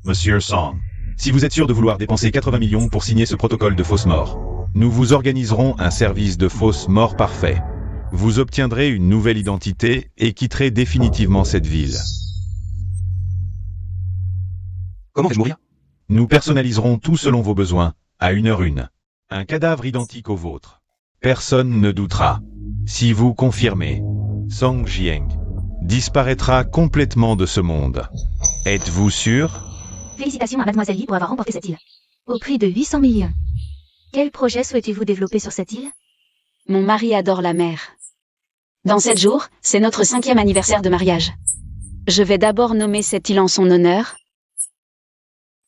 Monsieur Song. Si vous êtes sûr de vouloir dépenser 80 millions pour signer ce protocole de fausse mort, nous vous organiserons un service de fausse mort parfait. Vous obtiendrez une nouvelle identité et quitterez définitivement cette ville. Comment vais-je mourir? Nous personnaliserons tout selon vos besoins, à 1h01. Un cadavre identique au vôtre. Personne ne doutera. Si vous confirmez, Song Jiang disparaîtra complètement de ce monde. Êtes-vous sûr? Félicitations à Mademoiselle Yi pour avoir remporté cette île. Au prix de 800 millions. Quel projet souhaitez-vous développer sur cette île? Mon mari adore la mer. Dans 7 jours, c'est notre 5e anniversaire de mariage. Je vais d'abord nommer cette île en son honneur,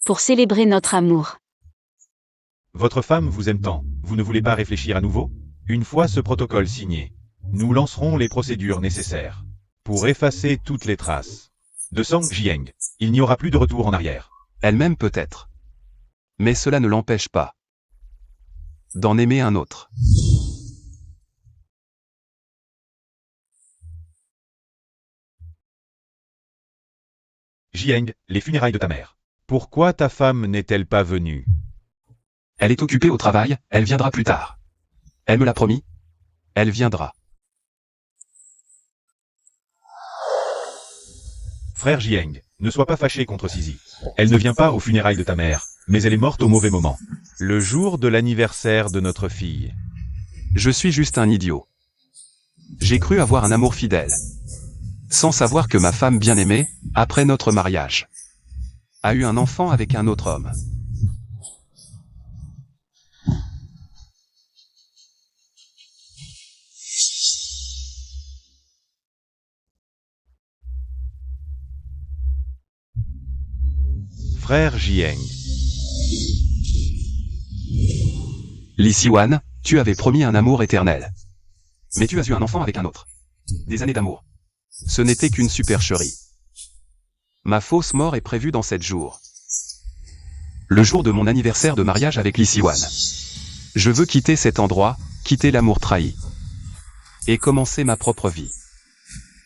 pour célébrer notre amour. Votre femme vous aime tant, vous ne voulez pas réfléchir à nouveau? Une fois ce protocole signé, nous lancerons les procédures nécessaires pour effacer toutes les traces de Song Jiang. Il n'y aura plus de retour en arrière. Elle m'aime peut-être. Mais cela ne l'empêche pas d'en aimer un autre. Jiang, les funérailles de ta mère. Pourquoi ta femme n'est-elle pas venue? Elle est occupée au travail, elle viendra plus tard. Elle me l'a promis. Elle viendra. Frère Jiang, ne sois pas fâché contre Sisi. Elle ne vient pas aux funérailles de ta mère, mais elle est morte au mauvais moment. Le jour de l'anniversaire de notre fille. Je suis juste un idiot. J'ai cru avoir un amour fidèle. Sans savoir que ma femme bien-aimée, après notre mariage, a eu un enfant avec un autre homme. Frère Jiang. Li Siwan, tu avais promis un amour éternel. Mais tu as eu un enfant avec un autre. Des années d'amour. Ce n'était qu'une supercherie. Ma fausse mort est prévue dans 7 jours. Le jour de mon anniversaire de mariage avec Li Siwan. Je veux quitter cet endroit, quitter l'amour trahi. Et commencer ma propre vie.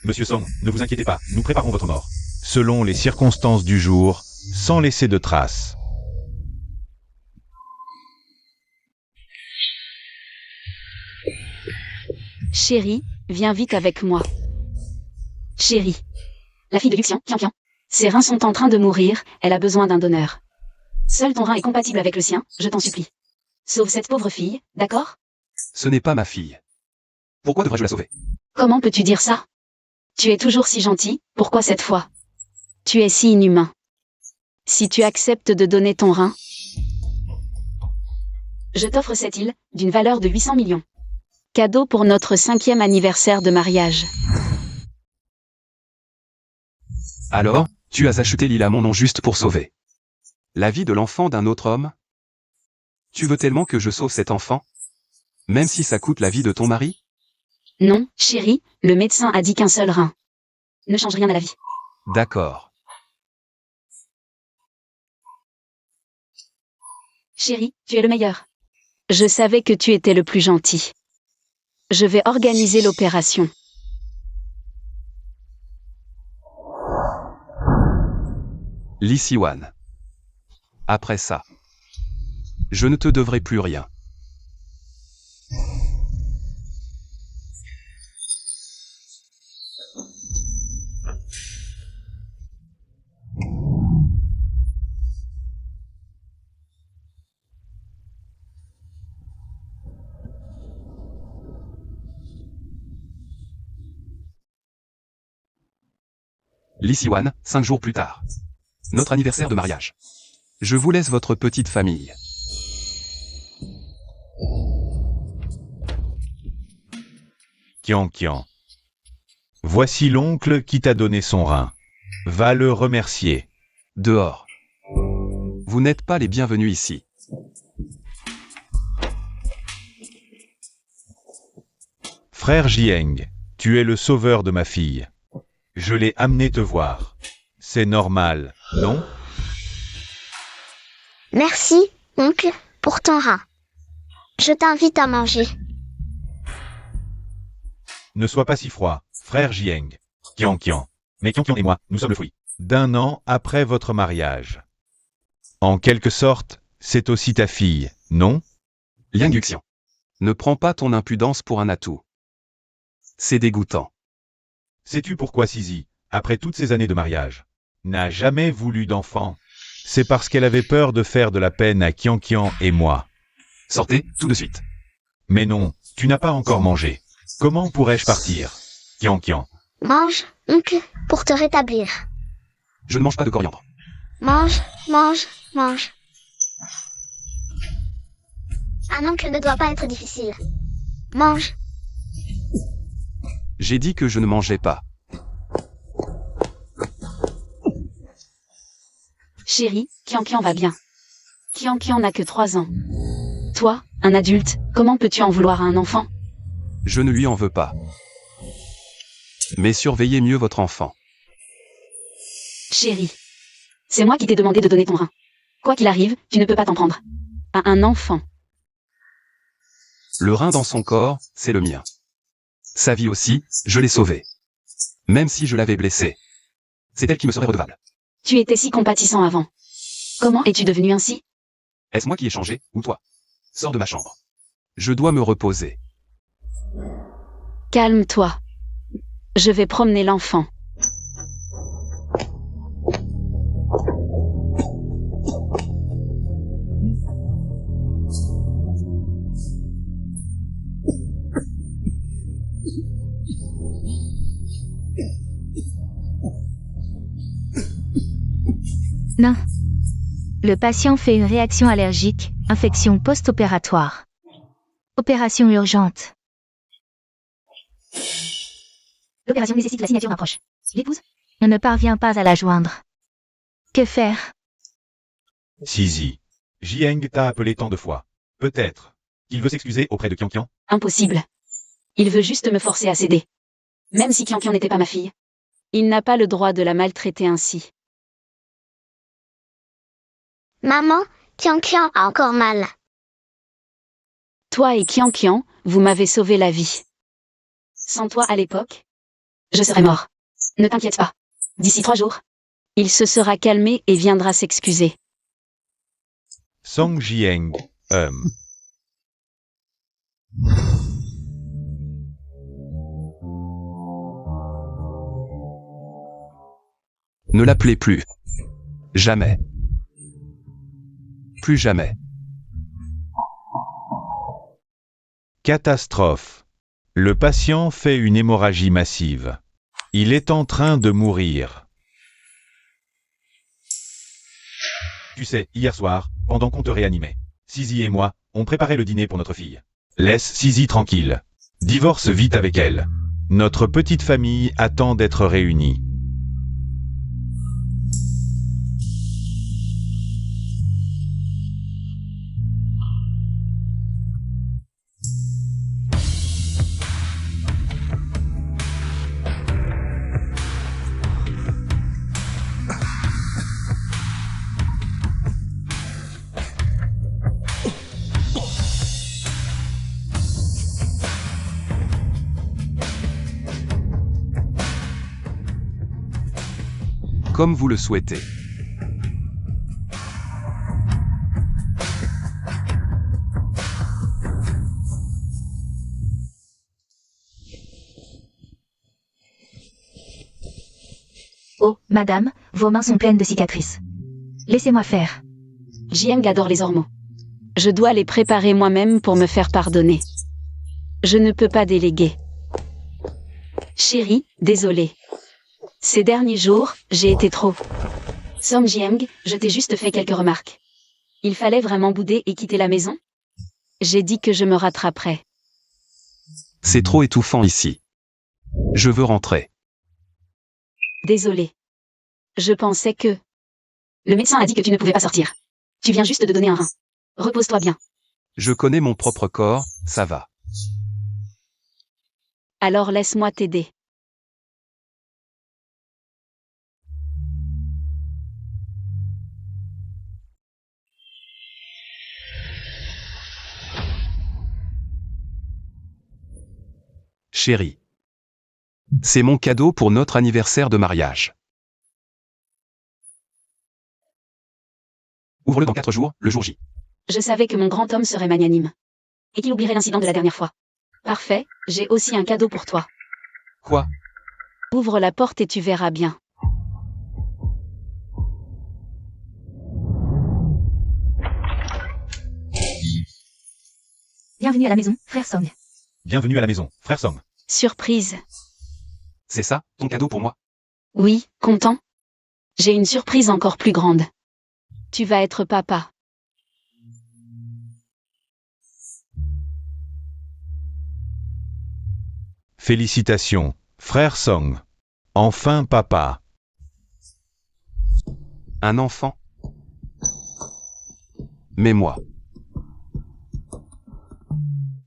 Monsieur Song, ne vous inquiétez pas, nous préparons votre mort. Selon les circonstances du jour, sans laisser de traces. Chérie, viens vite avec moi. Chérie. La fille de Luxian, Qian. Ses reins sont en train de mourir, elle a besoin d'un donneur. Seul ton rein est compatible avec le sien, je t'en supplie. Sauve cette pauvre fille, d'accord? Ce n'est pas ma fille. Pourquoi devrais-je la sauver? Comment peux-tu dire ça? Tu es toujours si gentil, pourquoi cette fois? Tu es si inhumain. Si tu acceptes de donner ton rein, je t'offre cette île, d'une valeur de 800 millions. Cadeau pour notre 5e anniversaire de mariage. Alors, tu as acheté l'île à mon nom juste pour sauver la vie de l'enfant d'un autre homme? Tu veux tellement que je sauve cet enfant? Même si ça coûte la vie de ton mari? Non, chérie, le médecin a dit qu'un seul rein ne change rien à la vie. D'accord. Chérie, tu es le meilleur. Je savais que tu étais le plus gentil. Je vais organiser l'opération. Li Siwan. Après ça, je ne te devrai plus rien. Li Siwan, 5 jours plus tard. Notre anniversaire de mariage. Je vous laisse votre petite famille. Qian. Voici l'oncle qui t'a donné son rein. Va le remercier. Dehors. Vous n'êtes pas les bienvenus ici. Frère Jiang, tu es le sauveur de ma fille. Je l'ai amené te voir. C'est normal, non? Merci, oncle, pour ton rein. Je t'invite à manger. Ne sois pas si froid, frère Jiang. Qian. Mais Qian et moi, nous sommes le fruit d'un an après votre mariage. En quelque sorte, c'est aussi ta fille, non? Liang Yuxian. Ne prends pas ton impudence pour un atout. C'est dégoûtant. Sais-tu pourquoi Sisi, après toutes ces années de mariage, n'a jamais voulu d'enfant? C'est parce qu'elle avait peur de faire de la peine à Qian Qian et moi. Sortez, tout de suite. Mais non, tu n'as pas encore mangé. Comment pourrais-je partir? Qian Qian. Mange, oncle, pour te rétablir. Je ne mange pas de coriandre. Mange, mange, mange. Un oncle ne doit pas être difficile. Mange. J'ai dit que je ne mangeais pas. Chérie, Qian Qian va bien. Qian Qian n'a que 3 ans. Toi, un adulte, comment peux-tu en vouloir à un enfant? Je ne lui en veux pas. Mais surveillez mieux votre enfant. Chérie, c'est moi qui t'ai demandé de donner ton rein. Quoi qu'il arrive, tu ne peux pas t'en prendre. À un enfant. Le rein dans son corps, c'est le mien. Sa vie aussi, je l'ai sauvée. Même si je l'avais blessée. C'est elle qui me serait redevable. Tu étais si compatissant avant. Comment es-tu devenu ainsi? Est-ce moi qui ai changé, ou toi? Sors de ma chambre. Je dois me reposer. Calme-toi. Je vais promener l'enfant. Non. Le patient fait une réaction allergique, infection post-opératoire. Opération urgente. L'opération nécessite la signature d'un proche. L'épouse? On ne parvient pas à la joindre. Que faire? Sisi. Jiang t'a appelé tant de fois. Peut-être. Il veut s'excuser auprès de Qian Qian? Impossible. Il veut juste me forcer à céder. Même si Qian Qian n'était pas ma fille. Il n'a pas le droit de la maltraiter ainsi. Maman, Qian Qian a encore mal. Toi et Qian Qian, vous m'avez sauvé la vie. Sans toi à l'époque, je serais mort. Ne t'inquiète pas. D'ici 3 jours, il se sera calmé et viendra s'excuser. Song Jiang. Ne l'appelez plus. Jamais. Plus jamais. Catastrophe. Le patient fait une hémorragie massive. Il est en train de mourir. Tu sais, hier soir, pendant qu'on te réanimait, Sisi et moi, on préparait le dîner pour notre fille. Laisse Sisi tranquille. Divorce vite avec elle. Notre petite famille attend d'être réunie. Comme vous le souhaitez. Oh, madame, vos mains sont pleines de cicatrices. Laissez-moi faire. Jiang adore les ormeaux. Je dois les préparer moi-même pour me faire pardonner. Je ne peux pas déléguer. Chérie, désolée. Ces derniers jours, j'ai été trop. Song Jiang, je t'ai juste fait quelques remarques. Il fallait vraiment bouder et quitter la maison? J'ai dit que je me rattraperais. C'est trop étouffant ici. Je veux rentrer. Désolée. Je pensais que... Le médecin a dit que tu ne pouvais pas sortir. Tu viens juste de donner un rein. Repose-toi bien. Je connais mon propre corps, ça va. Alors laisse-moi t'aider. Chérie. C'est mon cadeau pour notre anniversaire de mariage. Ouvre-le dans 4 jours, le jour J. Je savais que mon grand homme serait magnanime. Et qu'il oublierait l'incident de la dernière fois. Parfait, j'ai aussi un cadeau pour toi. Quoi? Ouvre la porte et tu verras bien. Bienvenue à la maison, frère Song. Bienvenue à la maison, frère Song. Surprise. C'est ça, ton cadeau pour moi? Oui, content? J'ai une surprise encore plus grande. Tu vas être papa. Félicitations, frère Song. Enfin papa. Un enfant? Mais moi.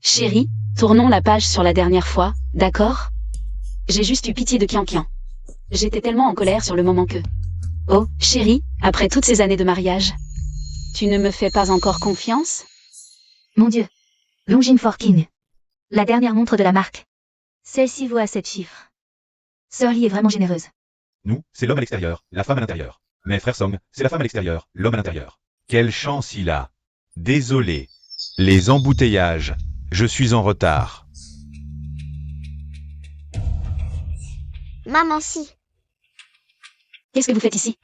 Chérie, tournons la page sur la dernière fois, d'accord? J'ai juste eu pitié de Kian. J'étais tellement en colère sur le moment que... Oh, chérie, après toutes ces années de mariage, tu ne me fais pas encore confiance? Mon Dieu. Longines Forking. La dernière montre de la marque. Celle-ci vaut à 7 chiffres. Sœur Lee est vraiment généreuse. Nous, c'est l'homme à l'extérieur, la femme à l'intérieur. Mais frère Song, c'est la femme à l'extérieur, l'homme à l'intérieur. Quelle chance il a. Désolé. Les embouteillages. Je suis en retard. Maman si. Qu'est-ce que vous faites ici?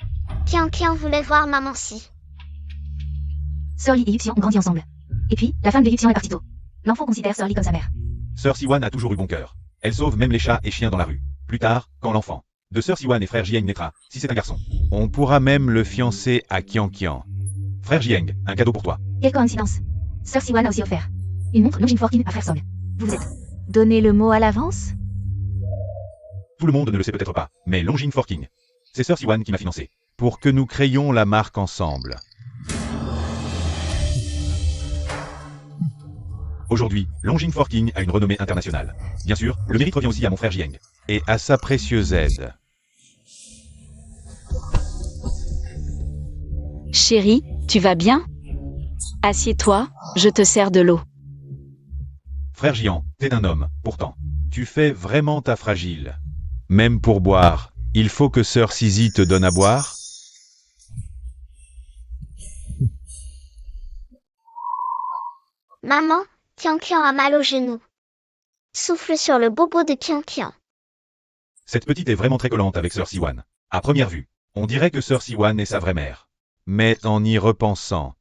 Kian voulait voir maman si. Sœur Lee et Yuxian ont grandi ensemble. Et puis, la femme de Yuxian est partie tôt. L'enfant considère Sœur Lee comme sa mère. Sœur Siwan a toujours eu bon cœur. Elle sauve même les chats et chiens dans la rue. Plus tard, quand l'enfant de Sœur Siwan et frère Jieng naîtra, si c'est un garçon, on pourra même le fiancer à Kian. Frère Jieng, un cadeau pour toi. Quelle coïncidence. Sœur Siwan a aussi offert une montre Longines Forking à frère Song. Vous vous êtes donné le mot à l'avance? Tout le monde ne le sait peut-être pas, mais Longines Forking. C'est Sœur Siwan qui m'a financé. Pour que nous créions la marque ensemble. Aujourd'hui, Longines Forking a une renommée internationale. Bien sûr, le mérite revient aussi à mon frère Jieng. Et à sa précieuse aide. Chérie, tu vas bien? Assieds-toi, je te sers de l'eau. Frère Jiang, t'es un homme, pourtant. Tu fais vraiment ta fragile. Même pour boire, il faut que Sœur Sisi te donne à boire? Maman, Kian a mal au genou. Souffle sur le bobo de Kian. Cette petite est vraiment très collante avec Sœur Siwan. À première vue, on dirait que Sœur Siwan est sa vraie mère. Mais en y repensant,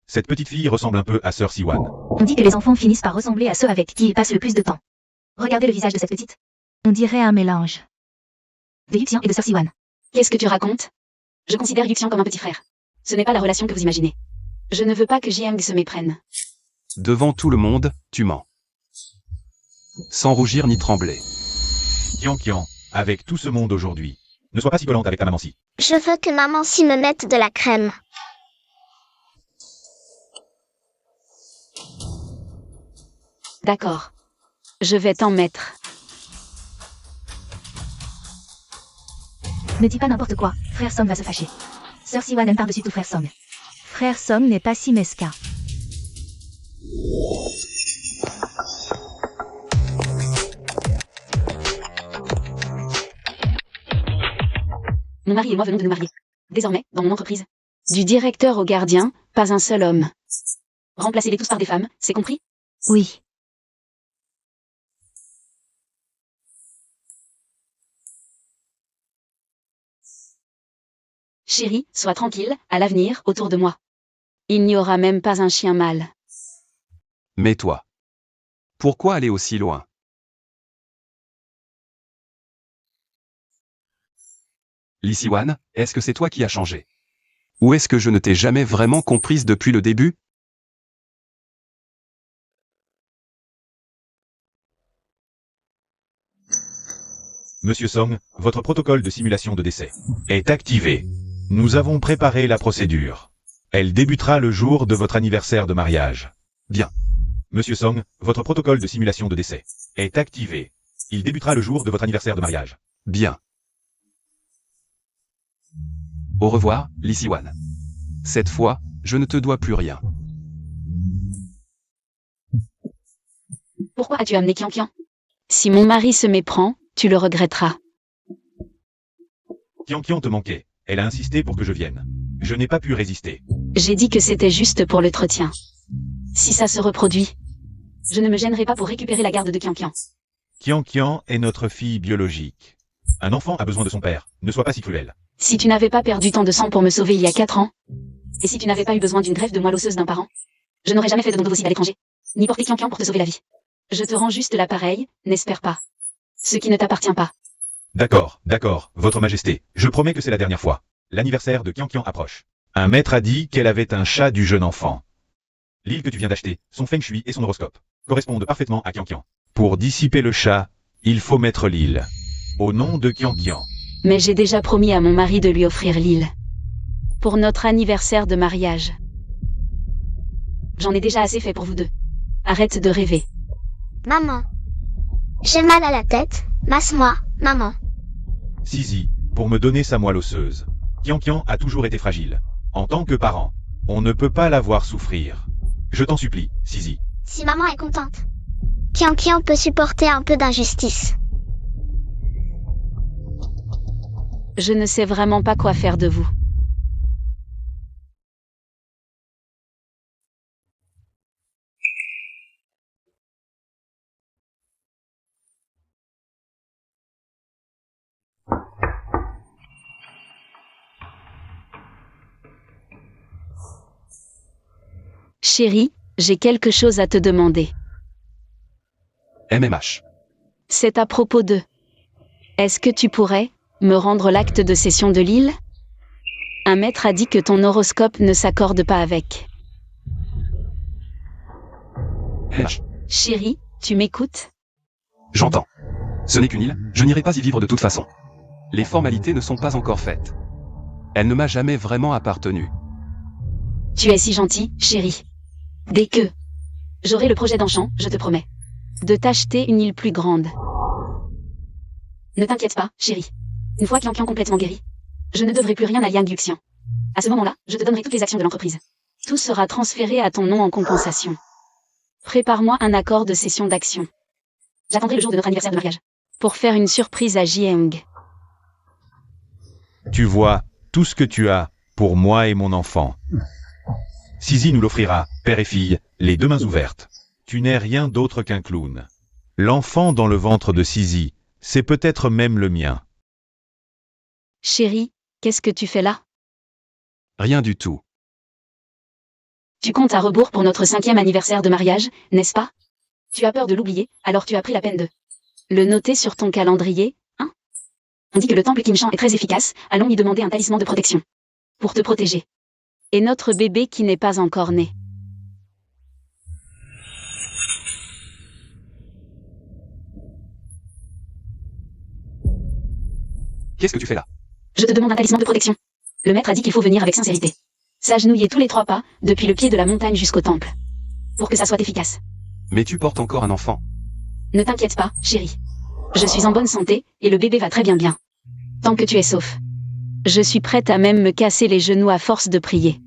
cette petite fille ressemble un peu à Sœur Siwan. On dit que les enfants finissent par ressembler à ceux avec qui ils passent le plus de temps. Regardez le visage de cette petite. On dirait un mélange de Yuxian et de Sœur Siwan. Qu'est-ce que tu racontes? Je considère Yuxian comme un petit frère. Ce n'est pas la relation que vous imaginez. Je ne veux pas que Jiang se méprenne. Devant tout le monde, tu mens. Sans rougir ni trembler. Kian, avec tout ce monde aujourd'hui, ne sois pas si collante avec ta maman si. Je veux que maman si me mette de la crème. D'accord. Je vais t'en mettre. Ne dis pas n'importe quoi, frère Song va se fâcher. Sœur Siwan aime par-dessus tout frère Song. Frère Song n'est pas si mesquin. Mon mari et moi venons de nous marier. Désormais, dans mon entreprise. Du directeur au gardien, pas un seul homme. Remplacez-les tous par des femmes, c'est compris? Oui. Chérie, sois tranquille, à l'avenir, autour de moi. Il n'y aura même pas un chien mâle. Mais toi. Pourquoi aller aussi loin? Lee Si-wan, est-ce que c'est toi qui as changé? Ou est-ce que je ne t'ai jamais vraiment comprise depuis le début? Monsieur Song, votre protocole de simulation de décès est activé. Nous avons préparé la procédure. Elle débutera le jour de votre anniversaire de mariage. Bien. Monsieur Song, votre protocole de simulation de décès est activé. Il débutera le jour de votre anniversaire de mariage. Bien. Au revoir, Lee Si-wan. Cette fois, je ne te dois plus rien. Pourquoi as-tu amené Kian? Si mon mari se méprend, tu le regretteras. Kian te manquait. Elle a insisté pour que je vienne. Je n'ai pas pu résister. J'ai dit que c'était juste pour le tretien. Si ça se reproduit, je ne me gênerai pas pour récupérer la garde de Kian. Kian est notre fille biologique. Un enfant a besoin de son père. Ne sois pas si cruel. Si tu n'avais pas perdu tant de sang pour me sauver il y a 4 ans, et si tu n'avais pas eu besoin d'une greffe de moelle osseuse d'un parent, je n'aurais jamais fait de don d'ovocyte à l'étranger, ni porté Kian pour te sauver la vie. Je te rends juste l'appareil, n'espère pas. Ce qui ne t'appartient pas. D'accord, Votre Majesté. Je promets que c'est la dernière fois. L'anniversaire de Kian approche. Un maître a dit qu'elle avait un chat du jeune enfant. L'île que tu viens d'acheter, son feng shui et son horoscope correspondent parfaitement à Kian. Pour dissiper le chat, il faut mettre l'île. Au nom de Kian. Mais j'ai déjà promis à mon mari de lui offrir l'île. Pour notre anniversaire de mariage. J'en ai déjà assez fait pour vous deux. Arrête de rêver. Maman. J'ai mal à la tête. Masse-moi, maman. Sisi, pour me donner sa moelle osseuse. Kian a toujours été fragile. En tant que parent, on ne peut pas la voir souffrir. Je t'en supplie, Sisi. Si maman est contente. Kian peut supporter un peu d'injustice. Je ne sais vraiment pas quoi faire de vous. Chérie, j'ai quelque chose à te demander. MMH. C'est à propos de... Est-ce que tu pourrais me rendre l'acte de cession de l'île? Un maître a dit que ton horoscope ne s'accorde pas avec. MH. Chérie, tu m'écoutes? J'entends. Ce n'est qu'une île, je n'irai pas y vivre de toute façon. Les formalités ne sont pas encore faites. Elle ne m'a jamais vraiment appartenu. Tu es si gentil, chérie. Dès que j'aurai le projet d'enchant, je te promets de t'acheter une île plus grande. Ne t'inquiète pas, chérie. Une fois Kian complètement guéri, je ne devrai plus rien à Liang Yuxian. À ce moment-là, je te donnerai toutes les actions de l'entreprise. Tout sera transféré à ton nom en compensation. Prépare-moi un accord de cession d'actions. J'attendrai le jour de notre anniversaire de mariage pour faire une surprise à Jieng. Tu vois, tout ce que tu as, pour moi et mon enfant. Sisi nous l'offrira, père et fille, les deux mains ouvertes. Tu n'es rien d'autre qu'un clown. L'enfant dans le ventre de Sisi, c'est peut-être même le mien. Chérie, qu'est-ce que tu fais là? Rien du tout. Tu comptes à rebours pour notre 5e anniversaire de mariage, n'est-ce pas? Tu as peur de l'oublier, alors tu as pris la peine de le noter sur ton calendrier, hein? On dit que le temple Kinshan est très efficace, allons lui demander un talisman de protection. Pour te protéger. Et notre bébé qui n'est pas encore né. Qu'est-ce que tu fais là? Je te demande un talisman de protection. Le maître a dit qu'il faut venir avec sincérité. S'agenouiller tous les 3 pas, depuis le pied de la montagne jusqu'au temple. Pour que ça soit efficace. Mais tu portes encore un enfant. Ne t'inquiète pas, chérie. Je suis en bonne santé, et le bébé va très bien. Tant que tu es sauf. Je suis prête à même me casser les genoux à force de prier.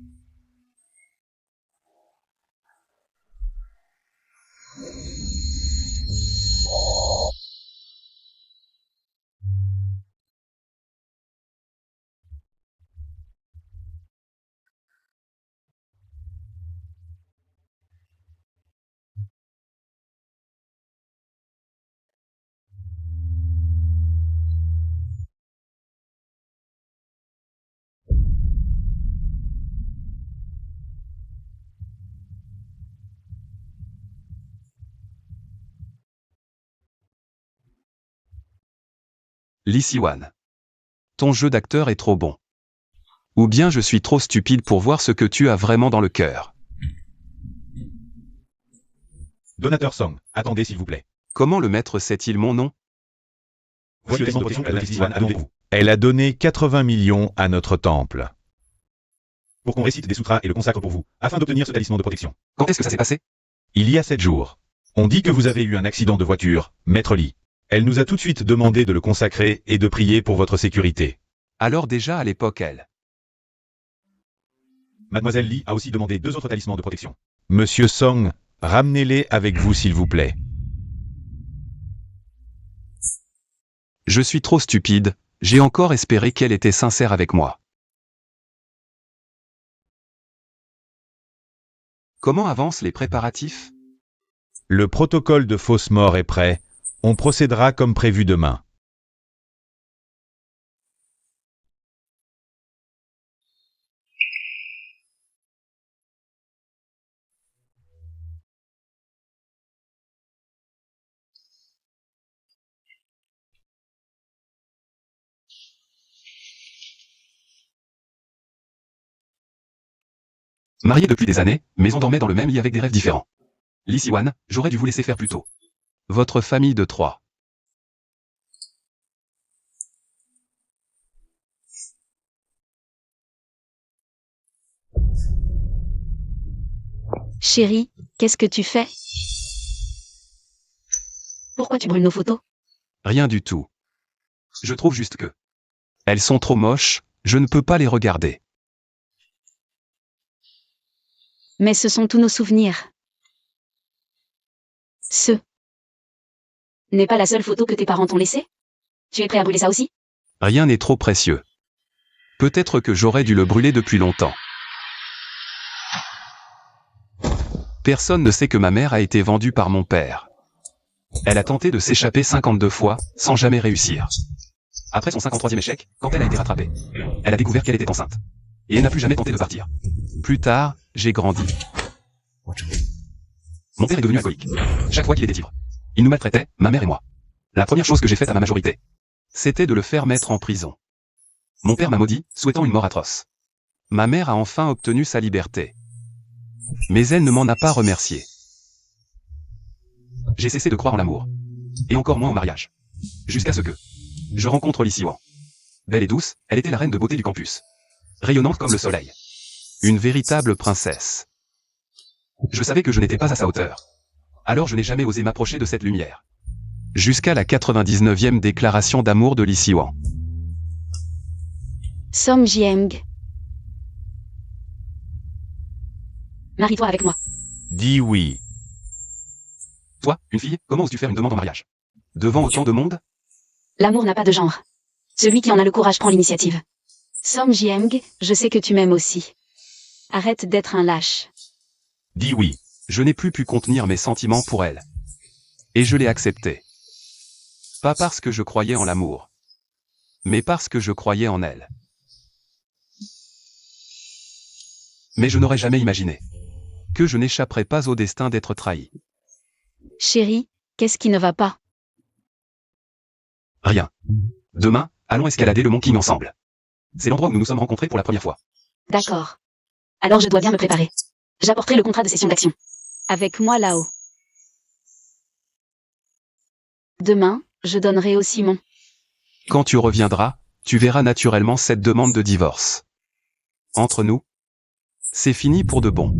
Lee Si-wan. Ton jeu d'acteur est trop bon. Ou bien je suis trop stupide pour voir ce que tu as vraiment dans le cœur. Donateur Song, attendez s'il vous plaît. Comment le maître sait-il mon nom? Voici le talisman de protection que la Sisi a donné pour vous. Elle a donné 80 millions à notre temple. Pour qu'on récite des sutras et le consacre pour vous, afin d'obtenir ce talisman de protection. Quand est-ce que ça s'est passé? Il y a 7 jours. On dit que vous avez eu un accident de voiture, Maître Lee. Elle nous a tout de suite demandé de le consacrer et de prier pour votre sécurité. Alors déjà à l'époque elle. Mademoiselle Lee a aussi demandé 2 autres talismans de protection. Monsieur Song, ramenez-les avec vous s'il vous plaît. Je suis trop stupide, j'ai encore espéré qu'elle était sincère avec moi. Comment avancent les préparatifs? Le protocole de fausse mort est prêt. On procédera comme prévu demain. Mariés depuis des années, mais on dormait dans le même lit avec des rêves différents. Lee Si-wan, j'aurais dû vous laisser faire plus tôt. Votre famille de 3. Chérie, qu'est-ce que tu fais? Pourquoi tu brûles nos photos? Rien du tout. Je trouve juste que... Elles sont trop moches, je ne peux pas les regarder. Mais ce sont tous nos souvenirs. Ce n'est pas la seule photo que tes parents t'ont laissée? Tu es prêt à brûler ça aussi? Rien n'est trop précieux. Peut-être que j'aurais dû le brûler depuis longtemps. Personne ne sait que ma mère a été vendue par mon père. Elle a tenté de s'échapper 52 fois, sans jamais réussir. Après son 53e échec, quand elle a été rattrapée, elle a découvert qu'elle était enceinte. Et elle n'a plus jamais tenté de partir. Plus tard, j'ai grandi. Mon père est devenu alcoolique. Chaque fois qu'il était ivre, il nous maltraitait, ma mère et moi. La première chose que j'ai faite à ma majorité, c'était de le faire mettre en prison. Mon père m'a maudit, souhaitant une mort atroce. Ma mère a enfin obtenu sa liberté. Mais elle ne m'en a pas remercié. J'ai cessé de croire en l'amour. Et encore moins au mariage. Jusqu'à ce que je rencontre Lee Si-wan. Belle et douce, elle était la reine de beauté du campus. Rayonnante comme le soleil. Une véritable princesse. Je savais que je n'étais pas à sa hauteur. Alors je n'ai jamais osé m'approcher de cette lumière. Jusqu'à la 99e déclaration d'amour de Lee Si-wan. Song Jieng. Marie-toi avec moi. Dis oui. Toi, une fille, comment oses-tu faire une demande en mariage? Devant autant de monde? L'amour n'a pas de genre. Celui qui en a le courage prend l'initiative. Song Jieng, je sais que tu m'aimes aussi. Arrête d'être un lâche. Dis oui. Je n'ai plus pu contenir mes sentiments pour elle. Et je l'ai acceptée. Pas parce que je croyais en l'amour, mais parce que je croyais en elle. Mais je n'aurais jamais imaginé que je n'échapperais pas au destin d'être trahi. Chérie, qu'est-ce qui ne va pas? Rien. Demain, allons escalader le mont King ensemble. C'est l'endroit où nous nous sommes rencontrés pour la première fois. D'accord. Alors je dois bien me préparer. J'apporterai le contrat de cession d'action. Avec moi là-haut. Demain, je donnerai aussi mon... Quand tu reviendras, tu verras naturellement cette demande de divorce. Entre nous, c'est fini pour de bon.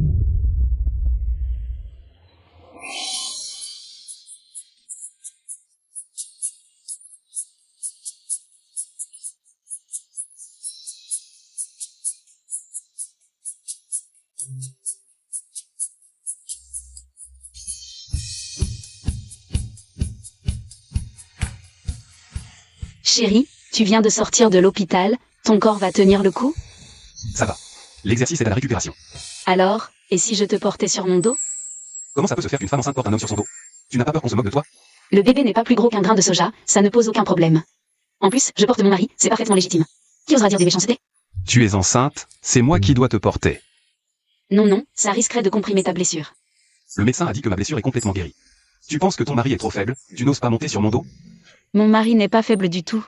Chérie, tu viens de sortir de l'hôpital, ton corps va tenir le coup? Ça va. L'exercice est à la récupération. Alors, et si je te portais sur mon dos? Comment ça peut se faire qu'une femme enceinte porte un homme sur son dos? Tu n'as pas peur qu'on se moque de toi? Le bébé n'est pas plus gros qu'un grain de soja, ça ne pose aucun problème. En plus, je porte mon mari, c'est parfaitement légitime. Qui osera dire des méchancetés? Tu es enceinte, c'est moi qui dois te porter. Non, non, ça risquerait de comprimer ta blessure. Le médecin a dit que ma blessure est complètement guérie. Tu penses que ton mari est trop faible? Tu n'oses pas monter sur mon dos? Mon mari n'est pas faible du tout.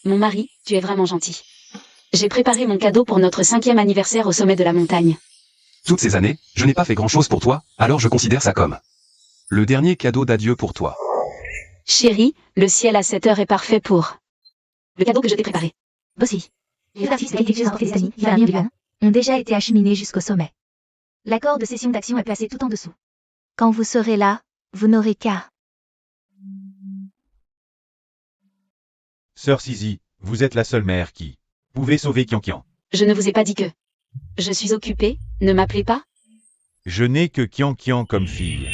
Mon mari, tu es vraiment gentil. J'ai préparé mon cadeau pour notre 5e anniversaire au sommet de la montagne. Toutes ces années, je n'ai pas fait grand-chose pour toi, alors je considère ça comme le dernier cadeau d'adieu pour toi. Chérie, le ciel à 7 heures est parfait pour le cadeau que je t'ai préparé. Bossy. Les artistes qui diffusent des États-Unis, Vladimir Dugan, ont déjà été acheminés jusqu'au sommet. L'accord de cession d'action est placé tout en dessous. Quand vous serez là, vous n'aurez qu'à... Sœur Sisi, vous êtes la seule mère qui pouvait sauver Kian. Je ne vous ai pas dit que... Je suis occupée, ne m'appelez pas. Je n'ai que Kian comme fille.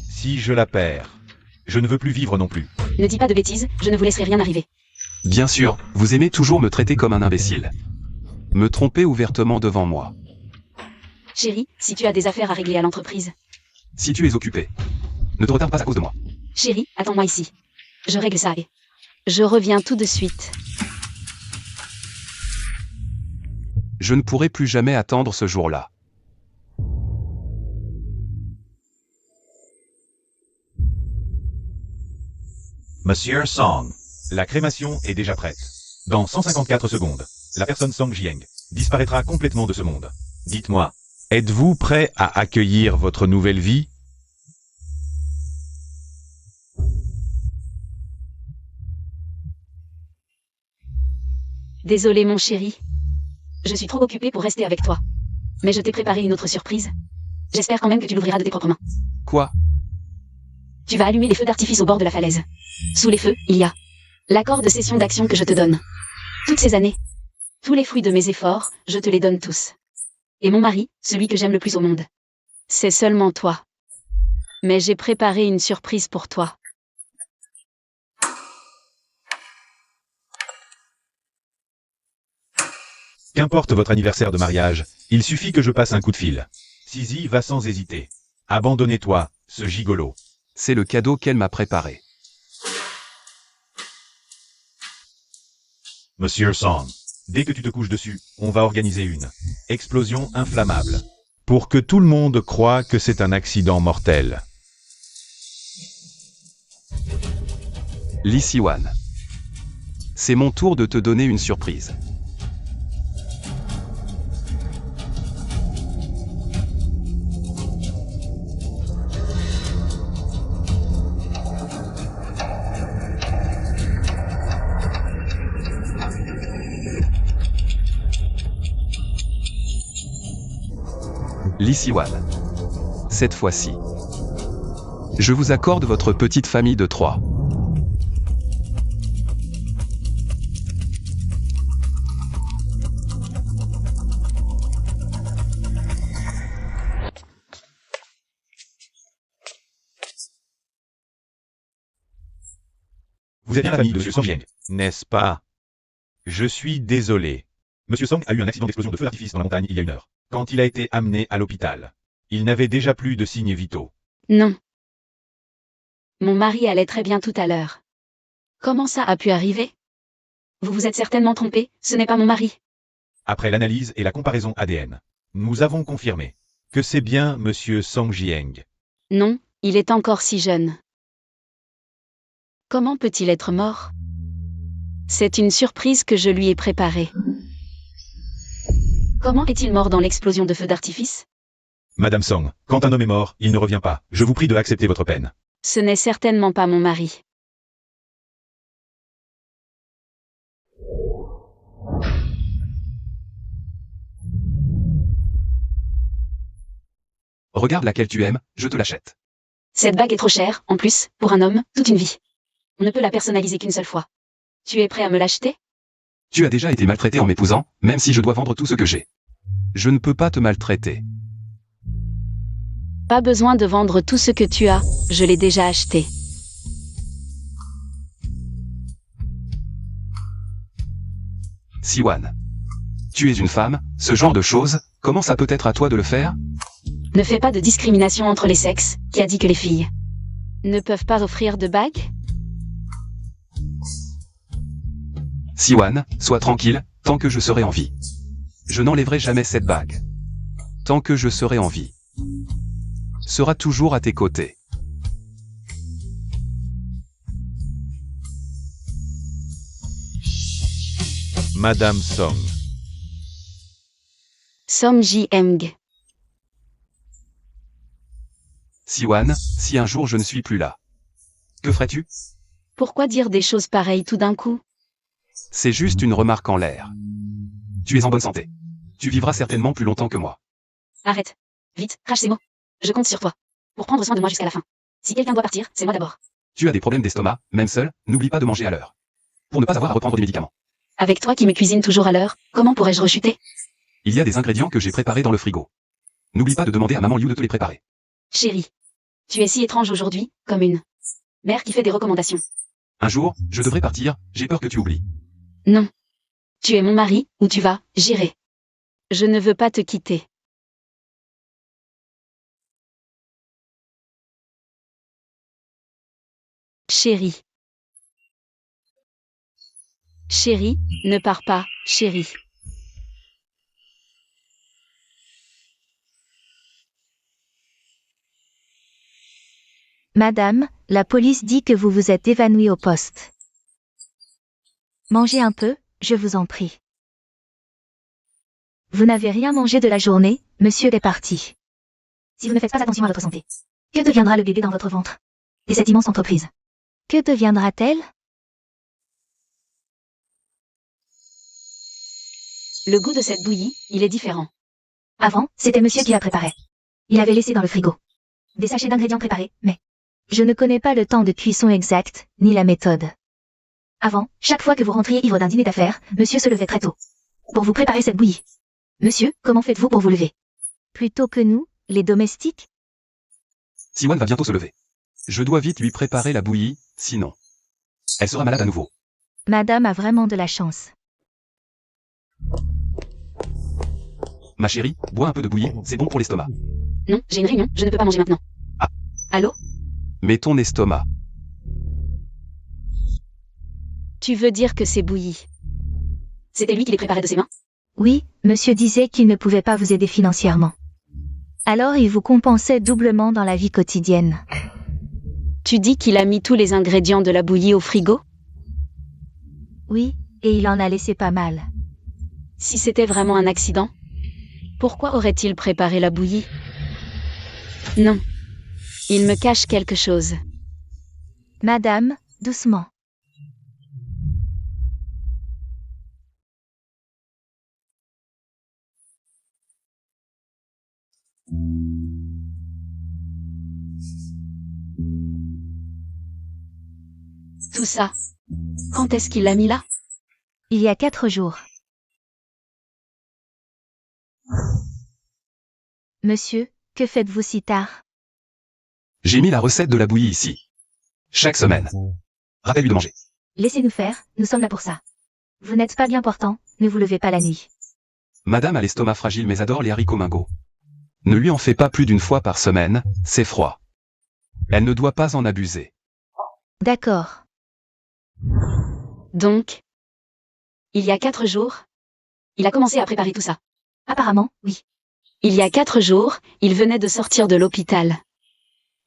Si je la perds, je ne veux plus vivre non plus. Ne dis pas de bêtises, je ne vous laisserai rien arriver. Bien sûr, vous aimez toujours me traiter comme un imbécile. Me tromper ouvertement devant moi. Chérie, si tu as des affaires à régler à l'entreprise. Si tu es occupé, ne te retarde pas à cause de moi. Chérie, attends-moi ici. Je règle ça et... Je reviens tout de suite. Je ne pourrai plus jamais attendre ce jour-là. Monsieur Song, la crémation est déjà prête. Dans 154 secondes, la personne Song Jiang disparaîtra complètement de ce monde. Dites-moi, êtes-vous prêt à accueillir votre nouvelle vie? Désolé mon chéri. Je suis trop occupée pour rester avec toi. Mais je t'ai préparé une autre surprise. J'espère quand même que tu l'ouvriras de tes propres mains. Quoi? Tu vas allumer les feux d'artifice au bord de la falaise. Sous les feux, il y a l'accord de cession d'action que je te donne. Toutes ces années. Tous les fruits de mes efforts, je te les donne tous. Et mon mari, celui que j'aime le plus au monde. C'est seulement toi. Mais j'ai préparé une surprise pour toi. Qu'importe votre anniversaire de mariage, il suffit que je passe un coup de fil. Sisi va sans hésiter. Abandonnez-toi, ce gigolo. C'est le cadeau qu'elle m'a préparé. Monsieur Song, dès que tu te couches dessus, on va organiser une explosion inflammable. Pour que tout le monde croie que c'est un accident mortel. Lee Si-wan. C'est mon tour de te donner une surprise. Lee Si-wan. Cette fois-ci, je vous accorde votre petite famille de 3. Vous êtes bien la famille de Monsieur Song Jiang, n'est-ce pas? Je suis désolé. Monsieur Song a eu un accident d'explosion de feu d'artifice dans la montagne il y a 1 heure. Quand il a été amené à l'hôpital, il n'avait déjà plus de signes vitaux. Non. Mon mari allait très bien tout à l'heure. Comment ça a pu arriver? Vous vous êtes certainement trompé, ce n'est pas mon mari. Après l'analyse et la comparaison ADN, nous avons confirmé que c'est bien Monsieur Song Jiang. Non, il est encore si jeune. Comment peut-il être mort? C'est une surprise que je lui ai préparée. Comment est-il mort dans l'explosion de feu d'artifice? Madame Song, quand un homme est mort, il ne revient pas. Je vous prie de accepter votre peine. Ce n'est certainement pas mon mari. Regarde laquelle tu aimes, je te l'achète. Cette bague est trop chère, en plus, pour un homme, toute une vie. On ne peut la personnaliser qu'une seule fois. Tu es prêt à me l'acheter? Tu as déjà été maltraité en m'épousant, même si je dois vendre tout ce que j'ai. Je ne peux pas te maltraiter. Pas besoin de vendre tout ce que tu as, je l'ai déjà acheté. Si-wan. Tu es une femme, ce genre de choses, comment ça peut être à toi de le faire? Ne fais pas de discrimination entre les sexes, qui a dit que les filles ne peuvent pas offrir de bague? Si-wan, sois tranquille, tant que je serai en vie. Je n'enlèverai jamais cette bague. Tant que je serai en vie. Sera toujours à tes côtés. Madame Song. Song Jiang. Si-wan, si un jour je ne suis plus là, que ferais-tu? Pourquoi dire des choses pareilles tout d'un coup? C'est juste une remarque en l'air. Tu es en bonne santé. Tu vivras certainement plus longtemps que moi. Arrête. Vite, crache ces mots. Je compte sur toi. Pour prendre soin de moi jusqu'à la fin. Si quelqu'un doit partir, c'est moi d'abord. Tu as des problèmes d'estomac, même seul, n'oublie pas de manger à l'heure. Pour ne pas avoir à reprendre des médicaments. Avec toi qui me cuisine toujours à l'heure, comment pourrais-je rechuter? Il y a des ingrédients que j'ai préparés dans le frigo. N'oublie pas de demander à maman Liu de te les préparer. Chérie. Tu es si étrange aujourd'hui, comme une mère qui fait des recommandations. Un jour, je devrais partir, j'ai peur que tu oublies. Non. Tu es mon mari, où tu vas, j'irai. Je ne veux pas te quitter. Chérie. Chérie, ne pars pas, chérie. Madame, la police dit que vous vous êtes évanouie au poste. Mangez un peu, je vous en prie. Vous n'avez rien mangé de la journée, monsieur est parti. Si vous ne faites pas attention à votre santé, que deviendra le bébé dans votre ventre? Et cette immense entreprise? Que deviendra-t-elle? Le goût de cette bouillie, il est différent. Avant, c'était monsieur qui la préparait. Il avait laissé dans le frigo des sachets d'ingrédients préparés, mais je ne connais pas le temps de cuisson exact, ni la méthode. Avant, chaque fois que vous rentriez ivre d'un dîner d'affaires, monsieur se levait très tôt pour vous préparer cette bouillie. Monsieur, comment faites-vous pour vous lever? Plutôt que nous, les domestiques? Siwan va bientôt se lever. Je dois vite lui préparer la bouillie, sinon elle sera malade à nouveau. Madame a vraiment de la chance. Ma chérie, bois un peu de bouillie, c'est bon pour l'estomac. Non, j'ai une réunion, je ne peux pas manger maintenant. Ah. Allô? Mais ton estomac. Tu veux dire que c'est bouilli? C'était lui qui les préparait de ses mains? Oui, monsieur disait qu'il ne pouvait pas vous aider financièrement. Alors il vous compensait doublement dans la vie quotidienne. Tu dis qu'il a mis tous les ingrédients de la bouillie au frigo? Oui, et il en a laissé pas mal. Si c'était vraiment un accident, pourquoi aurait-il préparé la bouillie? Non. Il me cache quelque chose. Madame, doucement. Tout ça. Quand est-ce qu'il l'a mis là? Il y a 4 jours. Monsieur, que faites-vous si tard? J'ai mis la recette de la bouillie ici. Chaque semaine. Rappelle-lui de manger. Laissez-nous faire, nous sommes là pour ça. Vous n'êtes pas bien portant, ne vous levez pas la nuit. Madame a l'estomac fragile mais adore les haricots mingots. Ne lui en fais pas plus d'une fois par semaine, c'est froid. Elle ne doit pas en abuser. D'accord. Donc, il y a 4 jours, il a commencé à préparer tout ça. Apparemment, oui. Il y a 4 jours, il venait de sortir de l'hôpital.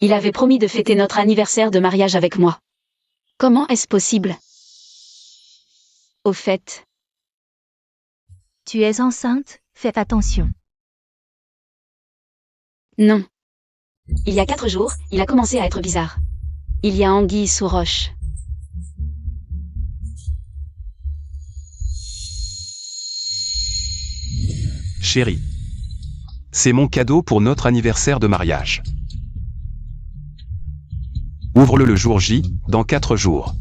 Il avait promis de fêter notre anniversaire de mariage avec moi. Comment est-ce possible? Au fait, Tu es enceinte, faites attention. non. Il y a 4 jours, il a commencé à être bizarre. Il y a anguille sous roche. Chérie. C'est mon cadeau pour notre anniversaire de mariage. Ouvre-le le jour J, dans 4 jours.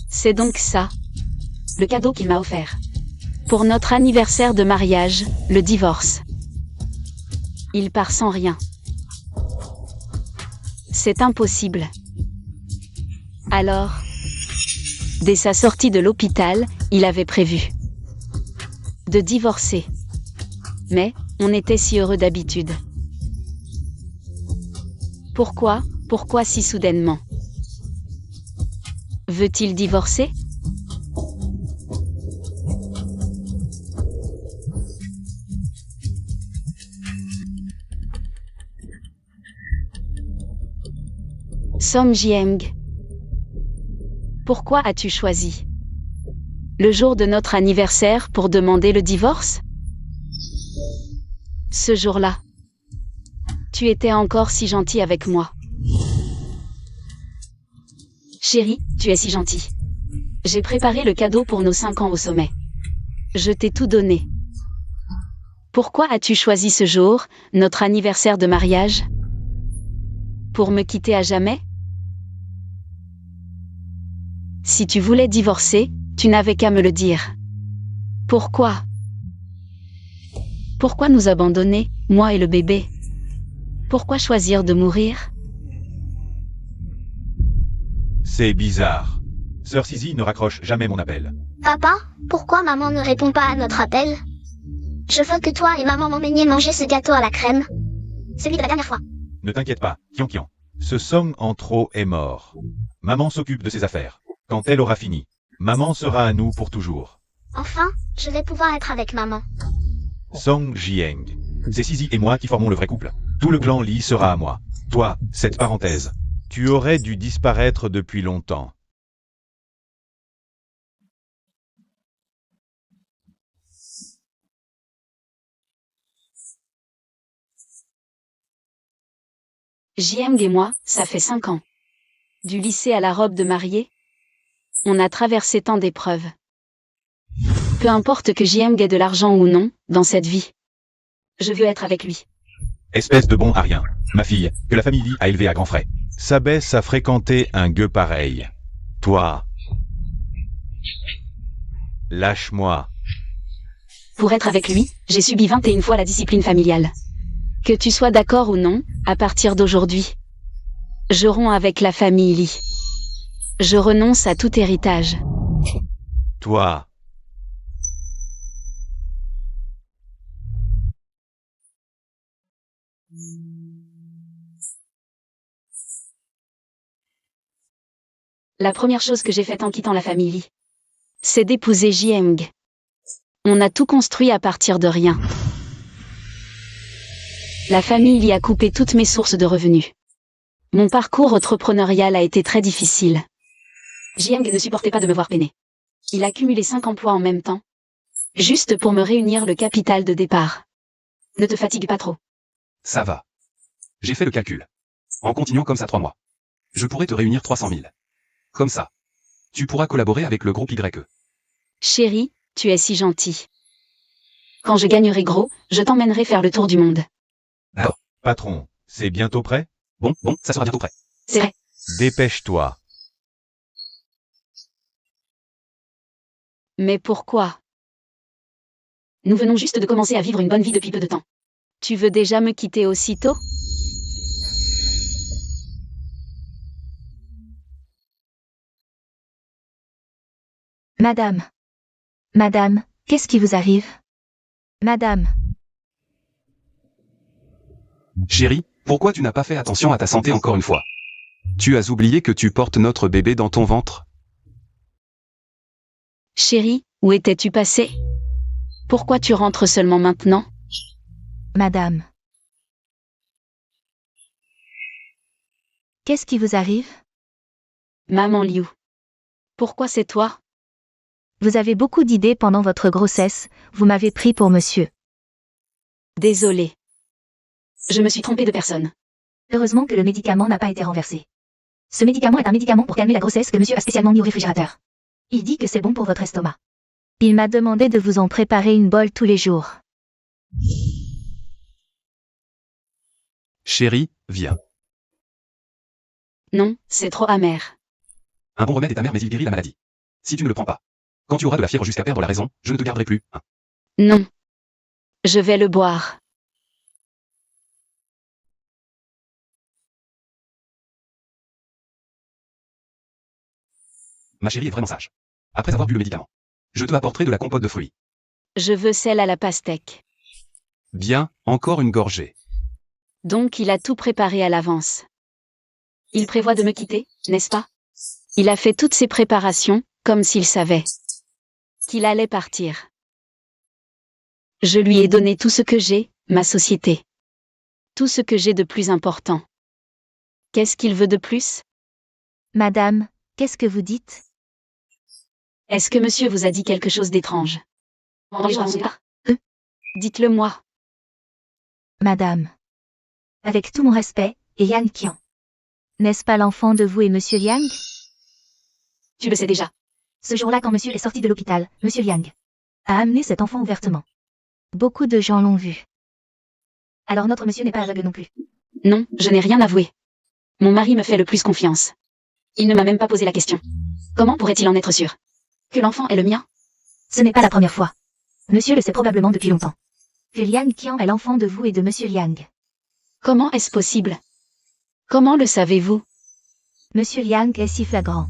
C'est donc ça, le cadeau qu'il m'a offert. Pour notre anniversaire de mariage, le divorce. Il part sans rien. C'est impossible. Alors, dès sa sortie de l'hôpital, il avait prévu de divorcer. Mais, on était si heureux d'habitude. Pourquoi si soudainement? Veut-il divorcer? Som Jieng. Pourquoi as-tu choisi le jour de notre anniversaire pour demander le divorce? Ce jour-là, tu étais encore si gentil avec moi. Chérie, tu es si gentille. J'ai préparé le cadeau pour nos 5 ans au sommet. Je t'ai tout donné. Pourquoi as-tu choisi ce jour, notre anniversaire de mariage? Pour me quitter à jamais? Si tu voulais divorcer, tu n'avais qu'à me le dire. Pourquoi Pourquoi nous abandonner, moi et le bébé? Pourquoi choisir de mourir? C'est bizarre. Sœur Sisi ne raccroche jamais mon appel. Papa, pourquoi maman ne répond pas à notre appel? Je veux que toi et maman m'emmeniez manger ce gâteau à la crème. Celui de la dernière fois. Ne t'inquiète pas, Kian Kian. Ce Song en trop est mort. Maman s'occupe de ses affaires. Quand elle aura fini, maman sera à nous pour toujours. Enfin, je vais pouvoir être avec maman. Song Jieng. C'est Sisi et moi qui formons le vrai couple. Tout le clan Li sera à moi. Toi, cette parenthèse. Tu aurais dû disparaître depuis longtemps. Jieng et moi, ça fait 5 ans. Du lycée à la robe de mariée. On a traversé tant d'épreuves. Peu importe que Jieng ait de l'argent ou non, dans cette vie. Je veux être avec lui. Espèce de bon à rien. Ma fille, que la famille Li a élevée à grands frais. S'abaisse à fréquenter un gueux pareil. Toi. Lâche-moi. Pour être avec lui, j'ai subi 21 fois la discipline familiale. Que tu sois d'accord ou non, à partir d'aujourd'hui, je romps avec la famille Li. Je renonce à tout héritage. Toi. La première chose que j'ai faite en quittant la famille Li, c'est d'épouser Jieng. On a tout construit à partir de rien. La famille Li a coupé toutes mes sources de revenus. Mon parcours entrepreneurial a été très difficile. Jieng ne supportait pas de me voir peiner. Il a cumulé 5 emplois en même temps, juste pour me réunir le capital de départ. Ne te fatigue pas trop. Ça va. J'ai fait le calcul. En continuant comme ça 3 mois. Je pourrais te réunir 300 000. Comme ça. Tu pourras collaborer avec le groupe YE. Chérie, tu es si gentil. Quand je gagnerai gros, je t'emmènerai faire le tour du monde. Patron, c'est bientôt prêt? Bon, ça sera bientôt prêt. C'est vrai. Dépêche-toi. Mais pourquoi? Nous venons juste de commencer à vivre une bonne vie depuis peu de temps. Tu veux déjà me quitter aussitôt? Madame. Madame, qu'est-ce qui vous arrive? Madame. Chérie, pourquoi tu n'as pas fait attention à ta santé encore une fois? Tu as oublié que tu portes notre bébé dans ton ventre? Chérie, où étais-tu passé? Pourquoi tu rentres seulement maintenant? Madame. Qu'est-ce qui vous arrive? Maman Liu. Pourquoi c'est toi? Vous avez beaucoup d'idées pendant votre grossesse, vous m'avez pris pour monsieur. Désolée. Je me suis trompée de personne. Heureusement que le médicament n'a pas été renversé. Ce médicament est un médicament pour calmer la grossesse que monsieur a spécialement mis au réfrigérateur. Il dit que c'est bon pour votre estomac. Il m'a demandé de vous en préparer une bol tous les jours. Chérie, viens. Non, c'est trop amer. Un bon remède est amer mais il guérit la maladie. Si tu ne le prends pas, quand tu auras de la fièvre jusqu'à perdre la raison, je ne te garderai plus. Hein. Non. Je vais le boire. Ma chérie est vraiment sage. Après avoir bu le médicament, je te apporterai de la compote de fruits. Je veux celle à la pastèque. Bien, encore une gorgée. Donc il a tout préparé à l'avance. Il prévoit de me quitter, n'est-ce pas? Il a fait toutes ses préparations, comme s'il savait qu'il allait partir. Je lui ai donné tout ce que j'ai, ma société. Tout ce que j'ai de plus important. Qu'est-ce qu'il veut de plus? Madame, qu'est-ce que vous dites? Est-ce que monsieur vous a dit quelque chose d'étrange? Dites-le moi. Madame. Avec tout mon respect, et Yang Qian. N'est-ce pas l'enfant de vous et monsieur Liang? Tu le sais déjà. Ce jour-là quand monsieur est sorti de l'hôpital, monsieur Liang a amené cet enfant ouvertement. Beaucoup de gens l'ont vu. Alors notre monsieur n'est pas aveugle non plus. Non, je n'ai rien avoué. Mon mari me fait le plus confiance. Il ne m'a même pas posé la question. Comment pourrait-il en être sûr? Que l'enfant est le mien? Ce n'est pas la première fois. Monsieur le sait probablement depuis longtemps. que Liang Qian est l'enfant de vous et de Monsieur Liang. Comment est-ce possible? Comment le savez-vous? Monsieur Liang est si flagrant.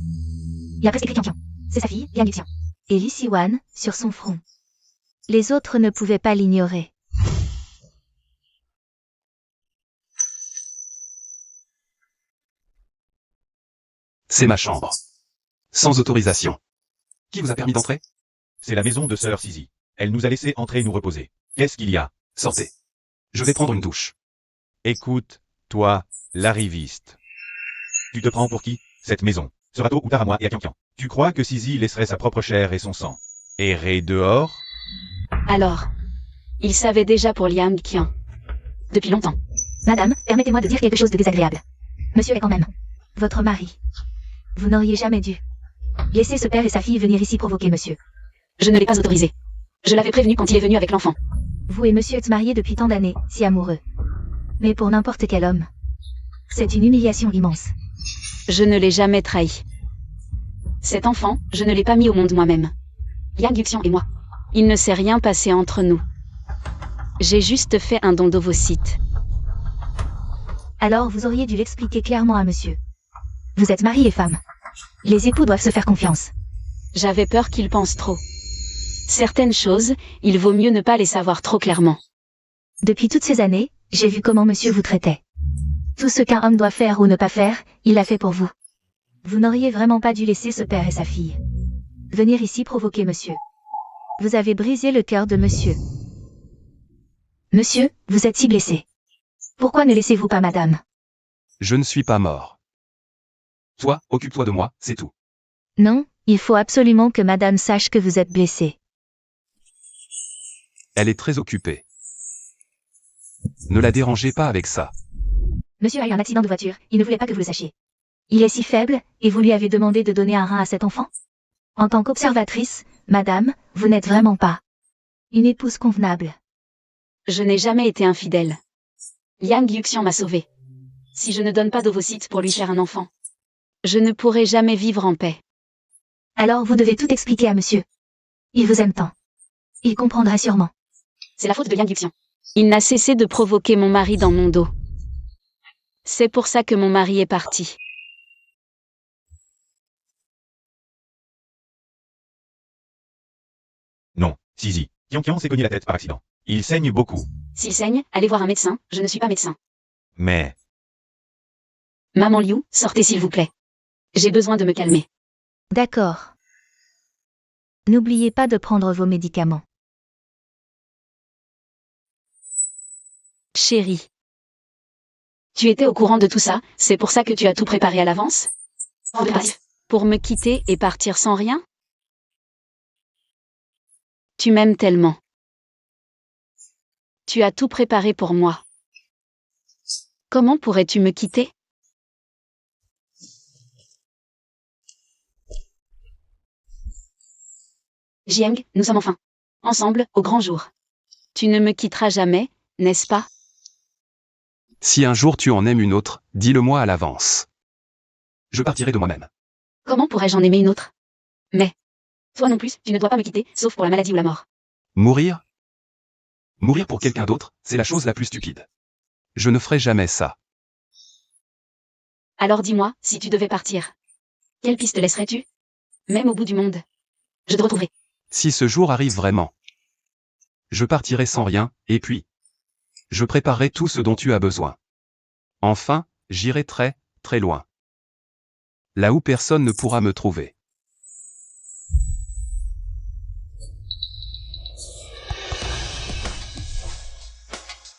Il a presque écrit Qian Qian. C'est sa fille, Liang Yuxian. Et Li Siwan, sur son front. Les autres ne pouvaient pas l'ignorer. C'est ma chambre. Sans autorisation. Qui vous a permis d'entrer? C'est la maison de sœur Sisi. Elle nous a laissé entrer et nous reposer. Qu'est-ce qu'il y a? Sortez. Je vais prendre une douche. Écoute, toi, l'arriviste. Tu te prends pour qui? Cette maison sera tôt ou tard à moi et à Qian Qian. Tu crois que Sisi laisserait sa propre chair et son sang errer dehors? Alors, il savait déjà pour Liang Qian. Depuis longtemps. Madame, permettez-moi de dire quelque chose de désagréable. Monsieur est quand même votre mari. Vous n'auriez jamais dû laisser ce père et sa fille venir ici provoquer monsieur. Je ne l'ai pas autorisé. Je l'avais prévenu quand il est venu avec l'enfant. Vous et monsieur êtes mariés depuis tant d'années, si amoureux. Mais pour n'importe quel homme, c'est une humiliation immense. Je ne l'ai jamais trahi. Cet enfant, je ne l'ai pas mis au monde moi-même. Liang Yuxian et moi. Il ne s'est rien passé entre nous. J'ai juste fait un don d'ovocytes. Alors vous auriez dû l'expliquer clairement à monsieur. Vous êtes mari et femme. Les époux doivent se faire confiance. J'avais peur qu'il pense trop. Certaines choses, il vaut mieux ne pas les savoir trop clairement. Depuis toutes ces années, j'ai vu comment monsieur vous traitait. Tout ce qu'un homme doit faire ou ne pas faire, il l'a fait pour vous. Vous n'auriez vraiment pas dû laisser ce père et sa fille venir ici provoquer monsieur. Vous avez brisé le cœur de monsieur. Monsieur, vous êtes si blessé. Pourquoi ne laissez-vous pas madame? Je ne suis pas mort. Toi, occupe-toi de moi, c'est tout. Non, il faut absolument que madame sache que vous êtes blessé. Elle est très occupée. Ne la dérangez pas avec ça. Monsieur a eu un accident de voiture, il ne voulait pas que vous le sachiez. Il est si faible, et vous lui avez demandé de donner un rein à cet enfant? En tant qu'observatrice, madame, vous n'êtes vraiment pas une épouse convenable. Je n'ai jamais été infidèle. Liang Yuxian m'a sauvée. Si je ne donne pas d'ovocytes pour lui faire un enfant, je ne pourrai jamais vivre en paix. Alors vous devez tout expliquer à monsieur. Il vous aime tant. Il comprendra sûrement. C'est la faute de Liang Yuxian. Il n'a cessé de provoquer mon mari dans mon dos. C'est pour ça que mon mari est parti. Non, Sisi. Qian Qian s'est cogné la tête par accident. Il saigne beaucoup. S'il saigne, allez voir un médecin, je ne suis pas médecin. Mais, Maman Liu, sortez s'il vous plaît. J'ai besoin de me calmer. D'accord. N'oubliez pas de prendre vos médicaments. Chérie. Tu étais au courant de tout ça, c'est pour ça que tu as tout préparé à l'avance? Pour me quitter et partir sans rien? Tu m'aimes tellement. Tu as tout préparé pour moi. Comment pourrais-tu me quitter? Jiang, nous sommes enfin ensemble, au grand jour. Tu ne me quitteras jamais, n'est-ce pas? Si un jour tu en aimes une autre, dis-le-moi à l'avance. Je partirai de moi-même. Comment pourrais-je en aimer une autre? Mais, toi non plus, tu ne dois pas me quitter, sauf pour la maladie ou la mort. Mourir? Mourir pour quelqu'un d'autre, c'est la chose la plus stupide. Je ne ferai jamais ça. Alors dis-moi, si tu devais partir, quelle piste laisserais-tu? Même au bout du monde. Je te retrouverai. Si ce jour arrive vraiment, je partirai sans rien, et puis, je préparerai tout ce dont tu as besoin. Enfin, j'irai très, très loin. Là où personne ne pourra me trouver.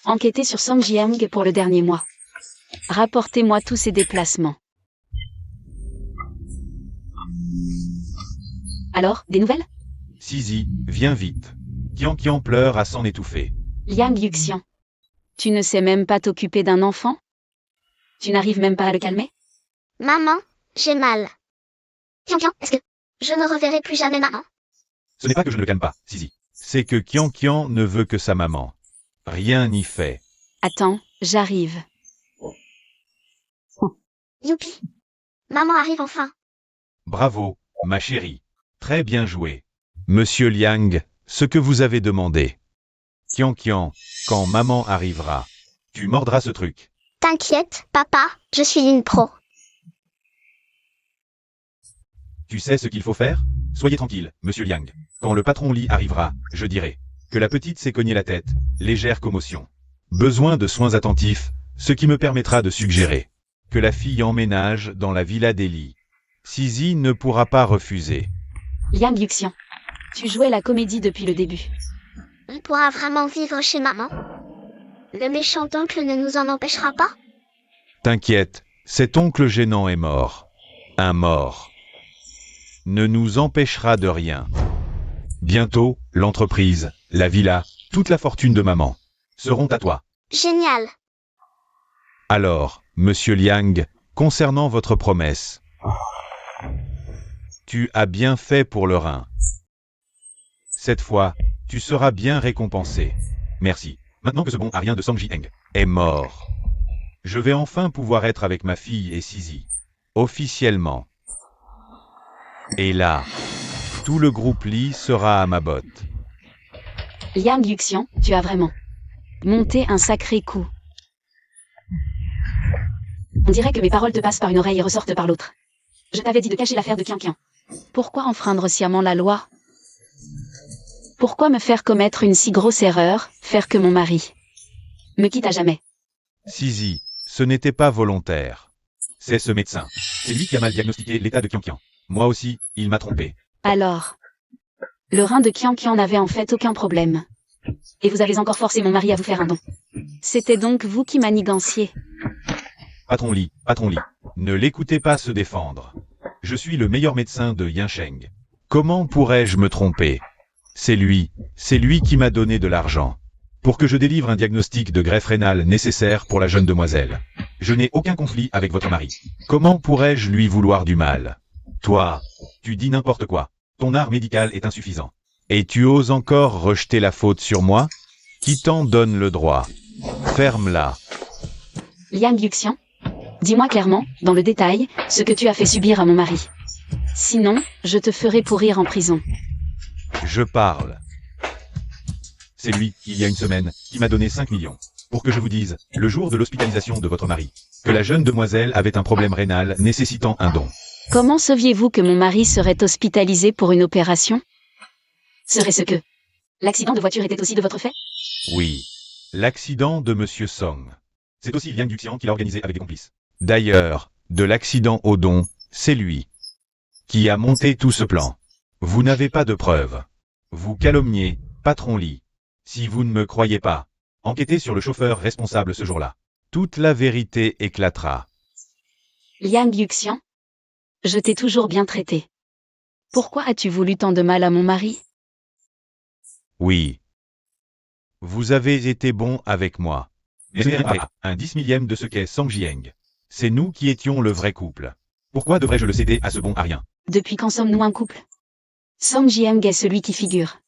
Enquêtez sur Song Jiang pour le dernier mois. Rapportez-moi tous ses déplacements. Alors, des nouvelles? Sisi, viens vite. Qian Qian pleure à s'en étouffer. Liang Yuxian. Tu ne sais même pas t'occuper d'un enfant? Tu n'arrives même pas à le calmer? Maman, j'ai mal. Qian Qian, est-ce que je ne reverrai plus jamais maman? Ce n'est pas que je ne le calme pas, Sisi. C'est que Qian Qian ne veut que sa maman. Rien n'y fait. Attends, j'arrive. Youpi. Maman arrive enfin. Bravo, ma chérie. Très bien joué. Monsieur Liang, ce que vous avez demandé. Kian, quand maman arrivera, tu mordras ce truc. T'inquiète, papa, je suis une pro. Tu sais ce qu'il faut faire? Soyez tranquille, monsieur Liang. Quand le patron Li arrivera, je dirai que la petite s'est cognée la tête, légère commotion. Besoin de soins attentifs, ce qui me permettra de suggérer que la fille emménage dans la villa d'Eli. Sisi ne pourra pas refuser. Liang Yuxian. Tu jouais la comédie depuis le début. On pourra vraiment vivre chez maman? Le méchant oncle ne nous en empêchera pas? T'inquiète, cet oncle gênant est mort. Un mort ne nous empêchera de rien. Bientôt, l'entreprise, la villa, toute la fortune de maman seront à toi. Génial. Alors, monsieur Liang, concernant votre promesse, tu as bien fait pour le rein. Cette fois, tu seras bien récompensé. Merci. Maintenant que ce bon arien de Song Jieng est mort, je vais enfin pouvoir être avec ma fille et Sisi. Officiellement. Et là, tout le groupe Li sera à ma botte. Liang Yuxian, tu as vraiment monté un sacré coup. On dirait que mes paroles te passent par une oreille et ressortent par l'autre. Je t'avais dit de cacher l'affaire de Kian. Pourquoi enfreindre sciemment la loi? Pourquoi me faire commettre une si grosse erreur, faire que mon mari me quitte à jamais? Sisi, ce n'était pas volontaire. C'est ce médecin. C'est lui qui a mal diagnostiqué l'état de Kian. Moi aussi, il m'a trompé. Alors, le rein de Kian n'avait en fait aucun problème. Et vous avez encore forcé mon mari à vous faire un don. C'était donc vous qui maniganciez. Patron Li, ne l'écoutez pas se défendre. Je suis le meilleur médecin de Yinsheng. Comment pourrais-je me tromper? C'est lui qui m'a donné de l'argent pour que je délivre un diagnostic de greffe rénale nécessaire pour la jeune demoiselle. Je n'ai aucun conflit avec votre mari. Comment pourrais-je lui vouloir du mal? Toi, tu dis n'importe quoi. Ton art médical est insuffisant. Et tu oses encore rejeter la faute sur moi? Qui t'en donne le droit? Ferme-la. Liang Yuxian, dis-moi clairement, dans le détail, ce que tu as fait subir à mon mari. Sinon, je te ferai pourrir en prison. Je parle. C'est lui, il y a une semaine, qui m'a donné 5 millions. Pour que je vous dise, le jour de l'hospitalisation de votre mari, que la jeune demoiselle avait un problème rénal nécessitant un don. Comment saviez-vous que mon mari serait hospitalisé pour une opération? Serait-ce que l'accident de voiture était aussi de votre fait? Oui. L'accident de Monsieur Song. C'est aussi Liang Yuxian qui l'a organisé avec des complices. D'ailleurs, de l'accident au don, c'est lui qui a monté tout ce plan. Vous n'avez pas de preuves. Vous calomniez, patron Li. Si vous ne me croyez pas, enquêtez sur le chauffeur responsable ce jour-là. Toute la vérité éclatera. Liang Yuxian, je t'ai toujours bien traité. Pourquoi as-tu voulu tant de mal à mon mari? Oui. Vous avez été bon avec moi. Mais un 10 millième de ce qu'est Song Jieng. C'est nous qui étions le vrai couple. Pourquoi devrais-je le céder à ce bon arien? Depuis quand sommes-nous un couple? Song Jieng est celui qui figure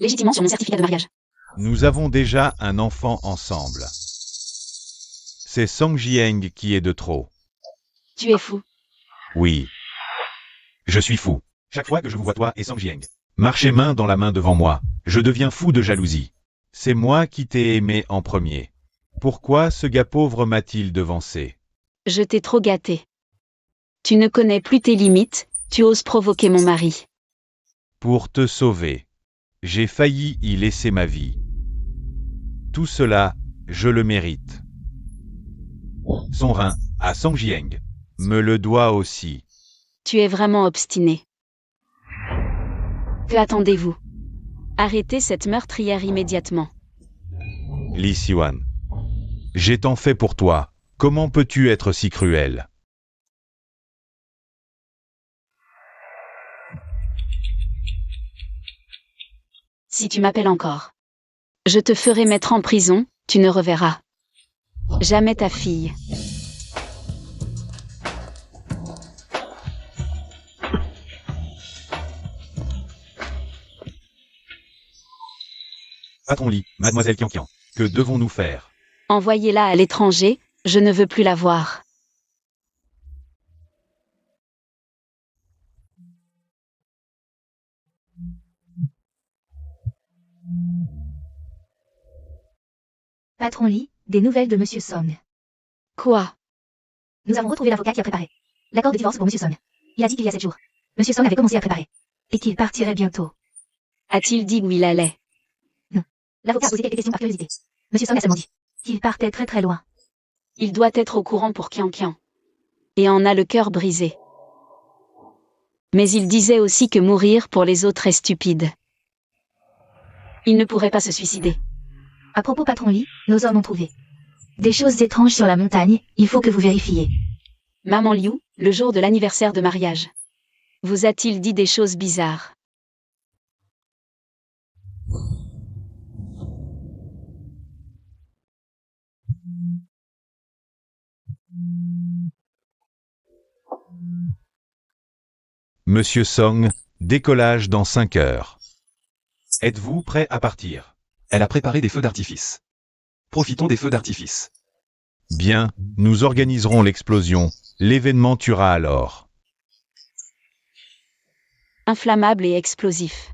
légitimement sur mon certificat de mariage. Nous avons déjà un enfant ensemble. C'est Song Jieng qui est de trop. Tu es fou. Oui. Je suis fou. Chaque fois que je vous vois toi et Song Jieng marcher main dans la main devant moi, je deviens fou de jalousie. C'est moi qui t'ai aimé en premier. Pourquoi ce gars pauvre m'a-t-il devancé? Je t'ai trop gâté. Tu ne connais plus tes limites, tu oses provoquer mon mari. Pour te sauver, j'ai failli y laisser ma vie. Tout cela, je le mérite. Son rein, à Song Jieng, me le doit aussi. Tu es vraiment obstiné. Que attendez-vous? Arrêtez cette meurtrière immédiatement. Li Siwan. J'ai tant fait pour toi, comment peux-tu être si cruel? Si tu m'appelles encore, je te ferai mettre en prison, tu ne reverras jamais ta fille. Patron Li, mademoiselle Kian, que devons-nous faire? Envoyez-la à l'étranger, je ne veux plus la voir. Patron Lee, des nouvelles de Monsieur Song. Quoi? Nous avons retrouvé l'avocat qui a préparé l'accord de divorce pour Monsieur Song. Il a dit qu'il y a 7 jours. Monsieur Song avait commencé à préparer. Et qu'il partirait bientôt. A-t-il dit où il allait? L'avocat a posé quelques questions par curiosité. Monsieur Song a seulement dit qu'il partait très très loin. Il doit être au courant pour Kian. Et en a le cœur brisé. Mais il disait aussi que mourir pour les autres est stupide. Il ne pourrait pas se suicider. À propos, Patron Lee, nos hommes ont trouvé des choses étranges sur la montagne, il faut que vous vérifiez. Maman Liu, le jour de l'anniversaire de mariage. Vous a-t-il dit des choses bizarres? Monsieur Song, décollage dans 5 heures. Êtes-vous prêt à partir? Elle a préparé des feux d'artifice. Profitons des feux d'artifice. Bien, nous organiserons l'explosion. L'événement tuera alors. Inflammable et explosif.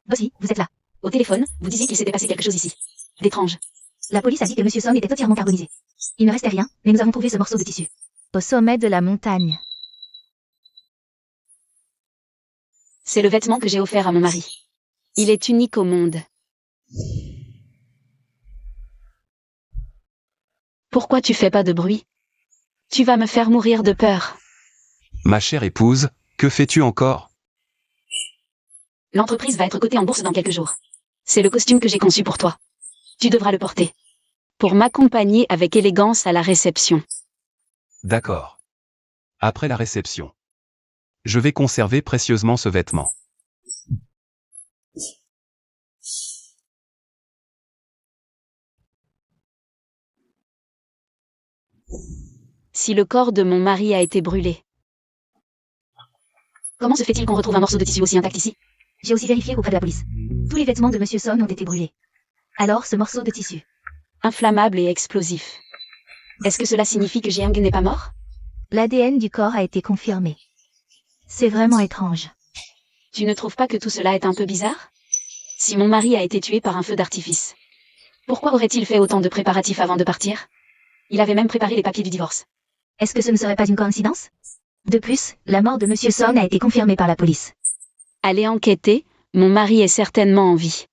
Bossy, vous êtes là. Au téléphone, vous disiez qu'il s'était passé quelque chose ici. D'étrange. La police a dit que Monsieur Song était entièrement carbonisé. Il ne restait rien, mais nous avons trouvé ce morceau de tissu. Au sommet de la montagne. C'est le vêtement que j'ai offert à mon mari. Il est unique au monde. Pourquoi tu fais pas de bruit? Tu vas me faire mourir de peur. Ma chère épouse, que fais-tu encore? L'entreprise va être cotée en bourse dans quelques jours. C'est le costume que j'ai conçu pour toi. Tu devras le porter. Pour m'accompagner avec élégance à la réception. D'accord. Après la réception. Je vais conserver précieusement ce vêtement. Si le corps de mon mari a été brûlé. Comment se fait-il qu'on retrouve un morceau de tissu aussi intact ici? J'ai aussi vérifié auprès de la police. Tous les vêtements de Monsieur Song ont été brûlés. Alors ce morceau de tissu. Inflammable et explosif. Est-ce que cela signifie que Jiang n'est pas mort? L'ADN du corps a été confirmé. C'est vraiment étrange. Tu ne trouves pas que tout cela est un peu bizarre? Si mon mari a été tué par un feu d'artifice, pourquoi aurait-il fait autant de préparatifs avant de partir? Il avait même préparé les papiers du divorce. Est-ce que ce ne serait pas une coïncidence? De plus, la mort de Monsieur Song a été confirmée par la police. Allez enquêter, mon mari est certainement en vie.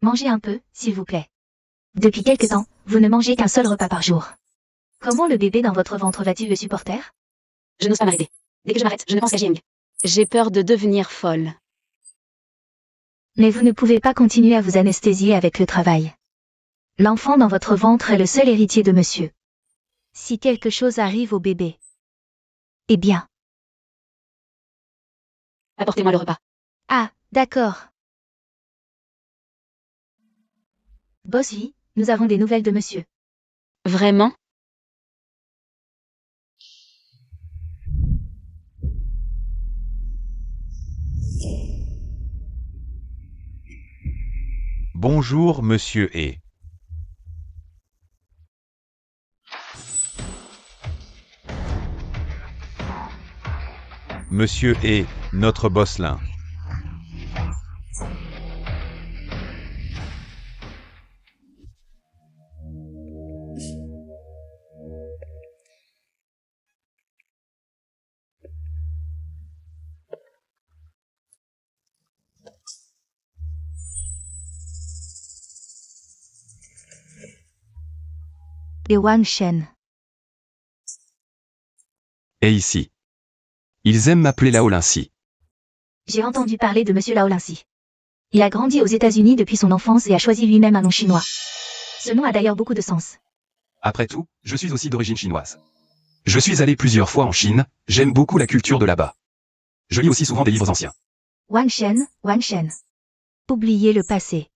Mangez un peu, s'il vous plaît. Depuis quelque temps, vous ne mangez qu'un seul repas par jour. Comment le bébé dans votre ventre va-t-il le supporter? Je n'ose pas m'arrêter. Dès que je m'arrête, je ne pense qu'à Jiang. J'ai peur de devenir folle. Mais vous ne pouvez pas continuer à vous anesthésier avec le travail. L'enfant dans votre ventre est le seul héritier de monsieur. Si quelque chose arrive au bébé. Eh bien. Apportez-moi le repas. Ah, d'accord. Bossy, nous avons des nouvelles de monsieur. Vraiment? Bonjour, monsieur E. Monsieur E, notre bosselin. Les Wang Shen. Et ici. Ils aiment m'appeler Laolinsi. J'ai entendu parler de monsieur Laolinsi. Il a grandi aux États-Unis depuis son enfance et a choisi lui-même un nom chinois. Ce nom a d'ailleurs beaucoup de sens. Après tout, je suis aussi d'origine chinoise. Je suis allé plusieurs fois en Chine, j'aime beaucoup la culture de là-bas. Je lis aussi souvent des livres anciens. Wang Shen, Wang Shen. Oubliez le passé.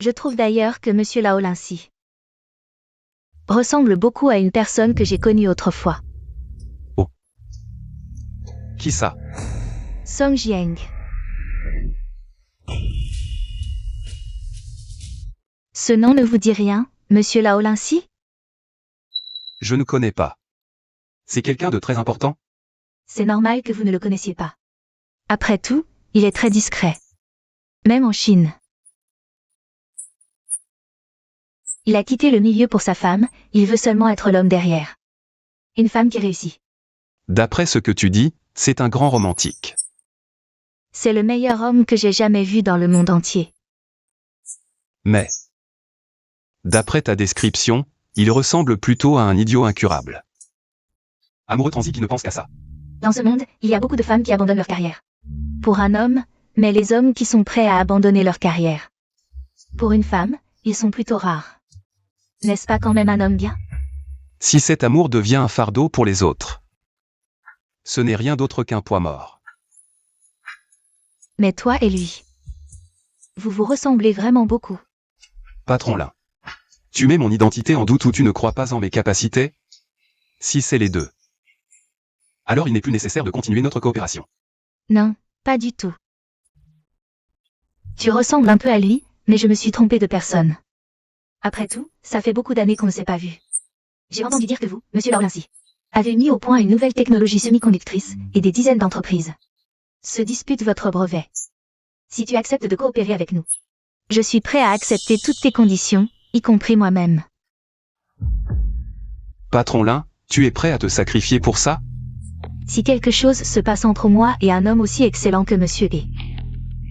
Je trouve d'ailleurs que monsieur Laolinsi ressemble beaucoup à une personne que j'ai connue autrefois. Oh. Qui ça? Song Jiang. Ce nom ne vous dit rien, monsieur Laolinsi? Je ne connais pas. C'est quelqu'un de très important? C'est normal que vous ne le connaissiez pas. Après tout, il est très discret. Même en Chine. Il a quitté le milieu pour sa femme, il veut seulement être l'homme derrière. Une femme qui réussit. D'après ce que tu dis, c'est un grand romantique. C'est le meilleur homme que j'ai jamais vu dans le monde entier. Mais, d'après ta description, il ressemble plutôt à un idiot incurable. Amoureux transi qui ne pense qu'à ça. Dans ce monde, il y a beaucoup de femmes qui abandonnent leur carrière. Pour un homme, mais les hommes qui sont prêts à abandonner leur carrière. Pour une femme, ils sont plutôt rares. N'est-ce pas quand même un homme bien? Si cet amour devient un fardeau pour les autres, ce n'est rien d'autre qu'un poids mort. Mais toi et lui, vous vous ressemblez vraiment beaucoup. Patron Lin. Tu mets mon identité en doute ou tu ne crois pas en mes capacités? Si c'est les deux, alors il n'est plus nécessaire de continuer notre coopération. Non, pas du tout. Tu ressembles un peu à lui, mais je me suis trompée de personne. Après tout, ça fait beaucoup d'années qu'on ne s'est pas vu. J'ai entendu dire que vous, monsieur Laolinsi, avez mis au point une nouvelle technologie semi-conductrice et des dizaines d'entreprises se disputent votre brevet. Si tu acceptes de coopérer avec nous, je suis prêt à accepter toutes tes conditions, y compris moi-même. Patron Lin, tu es prêt à te sacrifier pour ça? Si quelque chose se passe entre moi et un homme aussi excellent que monsieur est,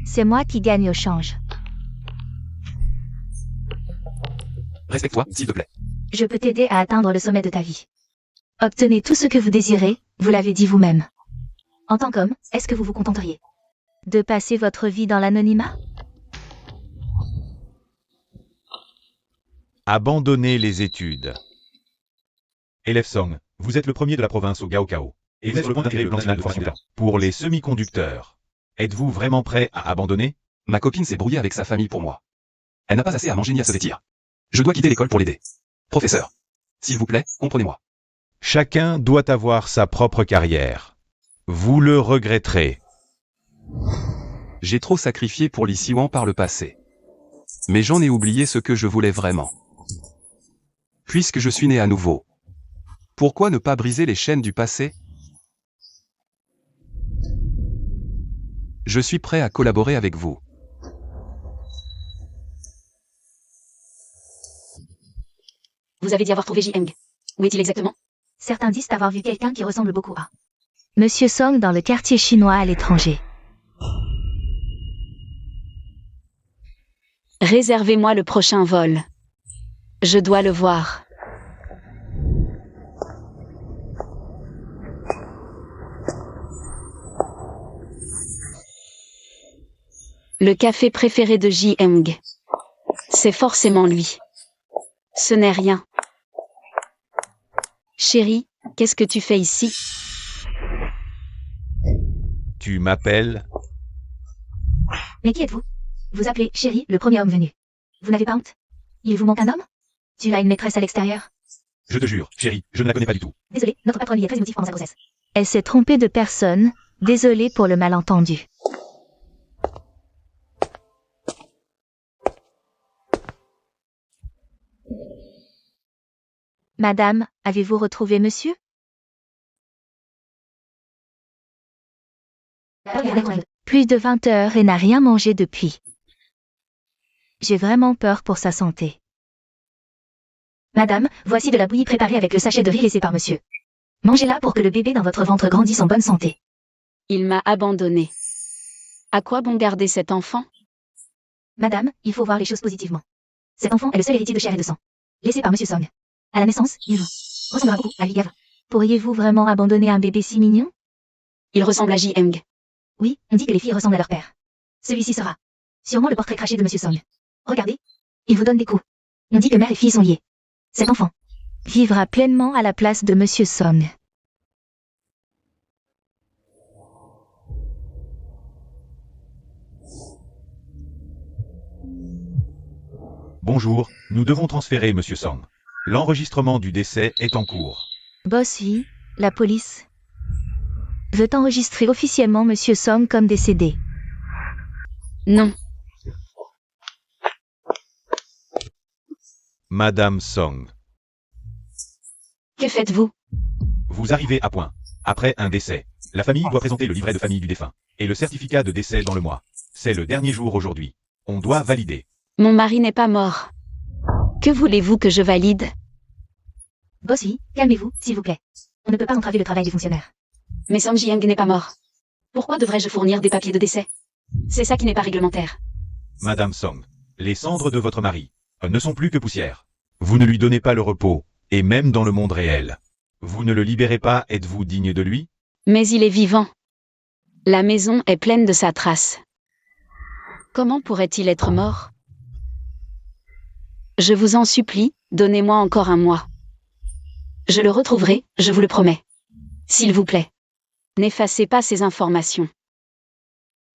c'est moi qui gagne au change. Respecte-toi, s'il te plaît. Je peux t'aider à atteindre le sommet de ta vie. Obtenez tout ce que vous désirez, vous l'avez dit vous-même. En tant qu'homme, est-ce que vous vous contenteriez de passer votre vie dans l'anonymat? Abandonner les études. Élève Song, vous êtes le premier de la province au Gaokao. Et vous êtes sur le point d'intégrer le plan national de formation talent. Pour les semi-conducteurs, êtes-vous vraiment prêt à abandonner? Ma copine s'est brouillée avec sa famille pour moi. Elle n'a pas assez à manger ni à se vêtir. Je dois quitter l'école pour l'aider. Professeur, s'il vous plaît, comprenez-moi. Chacun doit avoir sa propre carrière. Vous le regretterez. J'ai trop sacrifié pour Li Siwan par le passé. Mais j'en ai oublié ce que je voulais vraiment. Puisque je suis né à nouveau, pourquoi ne pas briser les chaînes du passé? Je suis prêt à collaborer avec vous. Vous avez dit avoir trouvé Ji-Eng. Où est-il exactement? Certains disent avoir vu quelqu'un qui ressemble beaucoup à Monsieur Song dans le quartier chinois à l'étranger. Réservez-moi le prochain vol. Je dois le voir. Le café préféré de Ji-Eng. C'est forcément lui. Ce n'est rien. Chérie, qu'est-ce que tu fais ici? Tu m'appelles? Mais qui êtes-vous? Vous appelez chérie le premier homme venu. Vous n'avez pas honte? Il vous manque un homme? Tu as une maîtresse à l'extérieur? Je te jure, chérie, je ne la connais pas du tout. Désolé, notre patronne y est très émotive pendant sa grossesse. Elle s'est trompée de personne. Désolé pour le malentendu. Madame, avez-vous retrouvé monsieur? Plus de 20 heures et n'a rien mangé depuis. J'ai vraiment peur pour sa santé. Madame, voici de la bouillie préparée avec le sachet de riz laissé par monsieur. Mangez-la pour que le bébé dans votre ventre grandisse en bonne santé. Il m'a abandonné. À quoi bon garder cet enfant? Madame, il faut voir les choses positivement. Cet enfant est le seul héritier de chair et de sang. Laissé par monsieur Song. À la naissance, il ressemblera beaucoup à Li Gav. Pourriez-vous vraiment abandonner un bébé si mignon? Il ressemble à Ji-Eng. Oui, on dit que les filles ressemblent à leur père. Celui-ci sera sûrement le portrait craché de monsieur Song. Regardez, il vous donne des coups. On dit que mère et fille sont liées. Cet enfant vivra pleinement à la place de monsieur Song. Bonjour, nous devons transférer monsieur Song. L'enregistrement du décès est en cours. Boss, oui, la police veut enregistrer officiellement monsieur Song comme décédé. Non. Madame Song, Que faites-vous? vous arrivez à point. Après un décès, la famille doit présenter le livret de famille du défunt et le certificat de décès dans le mois. C'est le dernier jour aujourd'hui. On doit valider. Mon mari n'est pas mort. Que voulez-vous que je valide? Bossy, calmez-vous, s'il vous plaît. On ne peut pas entraver le travail du fonctionnaire. Mais Song Jiang n'est pas mort. Pourquoi devrais-je fournir des papiers de décès? C'est ça qui n'est pas réglementaire. Madame Song, les cendres de votre mari ne sont plus que poussière. Vous ne lui donnez pas le repos, et même dans le monde réel. Vous ne le libérez pas, êtes-vous digne de lui? Mais il est vivant. La maison est pleine de sa trace. Comment pourrait-il être mort? Je vous en supplie, donnez-moi encore un mois. Je le retrouverai, je vous le promets. S'il vous plaît. N'effacez pas ces informations.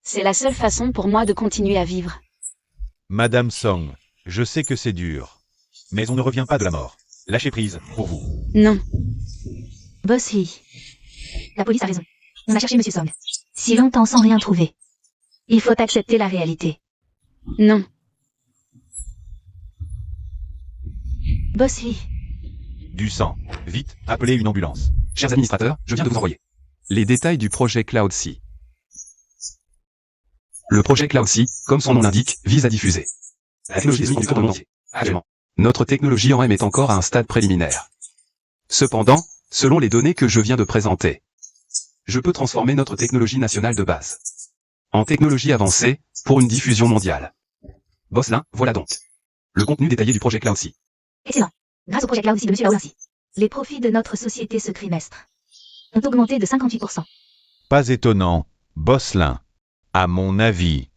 C'est la seule façon pour moi de continuer à vivre. Madame Song, je sais que c'est dur. Mais on ne revient pas de la mort. Lâchez prise, pour vous. Non. Bossy. La police a raison. On a cherché Monsieur Song. Si longtemps sans rien trouver. Il faut accepter la réalité. Non. Bossy. Du sang. Vite, appelez une ambulance. Chers administrateurs, je viens de vous envoyer les détails du projet Cloud Sea. Le projet Cloud Sea, comme son nom l'indique, vise à diffuser la technologie des semi-conducteurs dans le monde entier. Actuellement, notre technologie en M est encore à un stade préliminaire. Cependant, selon les données que je viens de présenter, je peux transformer notre technologie nationale de base en technologie avancée pour une diffusion mondiale. Bosselin, voilà donc le contenu détaillé du projet Cloud Sea. Excellent. Grâce au projet Cloud Sea de Monsieur Laolinsi, les profits de notre société ce trimestre ont augmenté de 58%. Pas étonnant, Bosselin. À mon avis,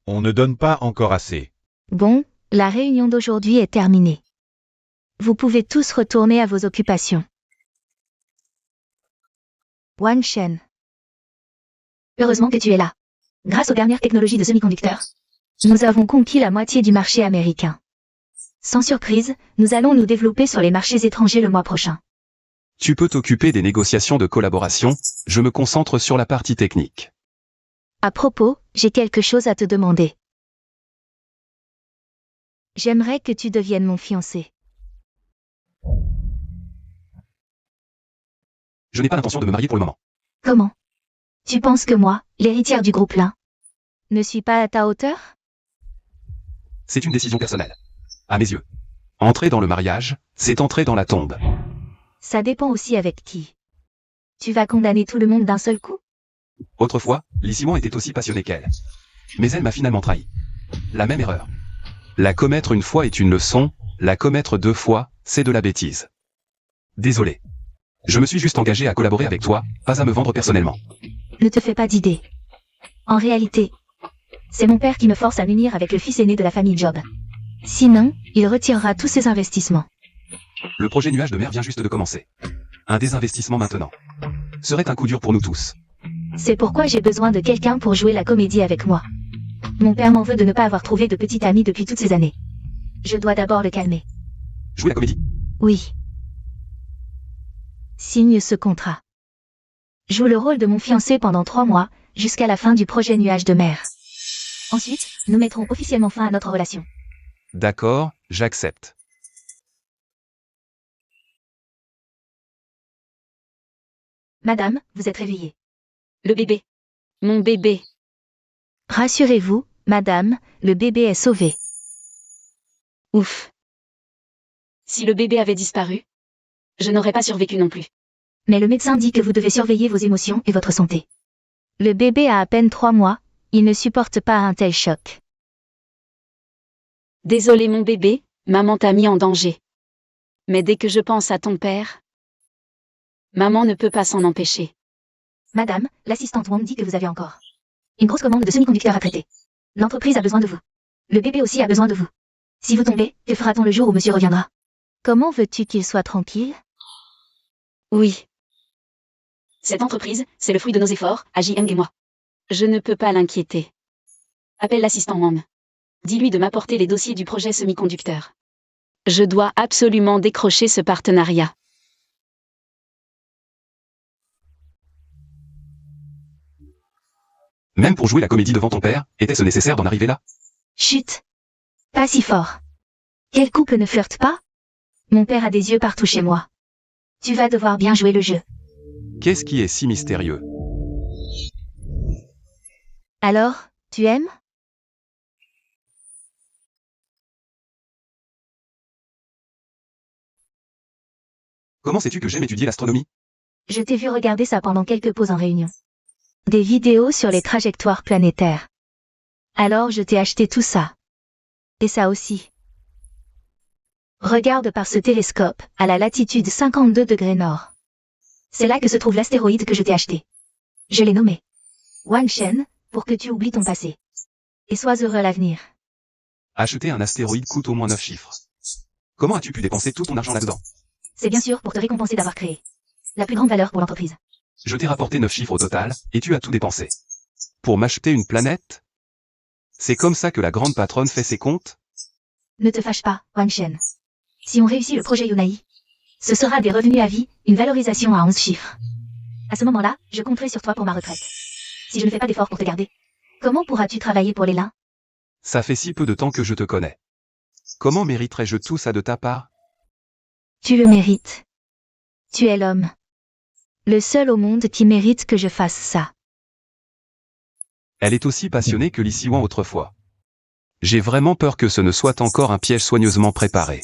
on ne donne pas encore assez. Bon, la réunion d'aujourd'hui est terminée. Vous pouvez tous retourner à vos occupations. Wan Shen. Heureusement que tu es là. Grâce aux dernières technologies de semi-conducteurs, nous avons conquis la moitié du marché américain. Sans surprise, nous allons nous développer sur les marchés étrangers le mois prochain. Tu peux t'occuper des négociations de collaboration, je me concentre sur la partie technique. À propos, j'ai quelque chose à te demander. J'aimerais que tu deviennes mon fiancé. Je n'ai pas l'intention de me marier pour le moment. Comment? Tu penses que moi, l'héritière du groupe Lin, ne suis pas à ta hauteur? C'est une décision personnelle. À mes yeux. Entrer dans le mariage, c'est entrer dans la tombe. Ça dépend aussi avec qui. Tu vas condamner tout le monde d'un seul coup? Autrefois, Lee Simon était aussi passionné qu'elle. Mais elle m'a finalement trahi. La même erreur. La commettre une fois est une leçon, la commettre 2 fois, c'est de la bêtise. Désolé. Je me suis juste engagé à collaborer avec toi, pas à me vendre personnellement. Ne te fais pas d'idée. En réalité, c'est mon père qui me force à m'unir avec le fils aîné de la famille Job. Sinon, il retirera tous ses investissements. Le projet nuage de mer vient juste de commencer. Un désinvestissement maintenant serait un coup dur pour nous tous. C'est pourquoi j'ai besoin de quelqu'un pour jouer la comédie avec moi. Mon père m'en veut de ne pas avoir trouvé de petit ami depuis toutes ces années. Je dois d'abord le calmer. Jouer la comédie. Oui. Signe ce contrat. Joue le rôle de mon fiancé pendant 3 mois, jusqu'à la fin du projet nuage de mer. Ensuite, nous mettrons officiellement fin à notre relation. D'accord, j'accepte. Madame, vous êtes réveillée. Le bébé. Mon bébé. Rassurez-vous, madame, le bébé est sauvé. Ouf. Si le bébé avait disparu, je n'aurais pas survécu non plus. Mais le médecin dit que vous devez surveiller vos émotions et votre santé. Le bébé a à peine 3 mois, il ne supporte pas un tel choc. Désolé mon bébé, maman t'a mis en danger. Mais dès que je pense à ton père, maman ne peut pas s'en empêcher. Madame, l'assistante Wang dit que vous avez encore une grosse commande de semi-conducteurs à traiter. L'entreprise a besoin de vous. Le bébé aussi a besoin de vous. Si vous tombez, que fera-t-on le jour où monsieur reviendra? Comment veux-tu qu'il soit tranquille? Oui. Cette entreprise, c'est le fruit de nos efforts, à Jiang et moi. Je ne peux pas l'inquiéter. Appelle l'assistant Wang. Dis-lui de m'apporter les dossiers du projet semi-conducteur. Je dois absolument décrocher ce partenariat. Même pour jouer la comédie devant ton père, était-ce nécessaire d'en arriver là? Chut. Pas si fort. Quel couple ne flirte pas? Mon père a des yeux partout chez moi. Tu vas devoir bien jouer le jeu. Qu'est-ce qui est si mystérieux? Alors, tu aimes? Comment sais-tu que j'aime étudier l'astronomie? Je t'ai vu regarder ça pendant quelques pauses en réunion. Des vidéos sur les trajectoires planétaires. Alors je t'ai acheté tout ça. Et ça aussi. Regarde par ce télescope, à la latitude 52 degrés nord. C'est là que se trouve l'astéroïde que je t'ai acheté. Je l'ai nommé Wan Shen, pour que tu oublies ton passé. Et sois heureux à l'avenir. Acheter un astéroïde coûte au moins 9 chiffres. Comment as-tu pu dépenser tout ton argent là-dedans? C'est bien sûr pour te récompenser d'avoir créé la plus grande valeur pour l'entreprise. Je t'ai rapporté 9 chiffres au total, et tu as tout dépensé. Pour m'acheter une planète? C'est comme ça que la grande patronne fait ses comptes? Ne te fâche pas, Wan Shen. Si on réussit le projet Yunai, ce sera des revenus à vie, une valorisation à 11 chiffres. À ce moment-là, je compterai sur toi pour ma retraite. Si je ne fais pas d'efforts pour te garder, comment pourras-tu travailler pour les lins? Ça fait si peu de temps que je te connais. Comment mériterais-je tout ça de ta part? Tu le mérites. Tu es l'homme. Le seul au monde qui mérite que je fasse ça. Elle est aussi passionnée que Lissiwan autrefois. J'ai vraiment peur que ce ne soit encore un piège soigneusement préparé.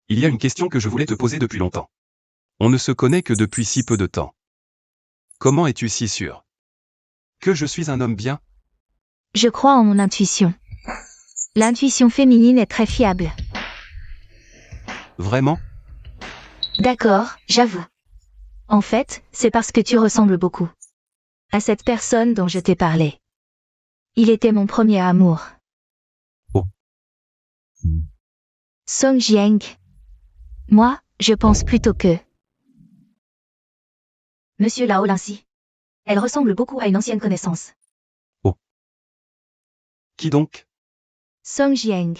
Il y a une question que je voulais te poser depuis longtemps. On ne se connaît que depuis si peu de temps. Comment es-tu si sûr que je suis un homme bien? Je crois en mon intuition. L'intuition féminine est très fiable. Vraiment? D'accord, j'avoue. En fait, c'est parce que tu ressembles beaucoup à cette personne dont je t'ai parlé. Il était mon premier amour. Oh. Song Jiang. Moi, je pense plutôt que... Monsieur Lao Lincy. Elle ressemble beaucoup à une ancienne connaissance. Qui donc? Song Jiang.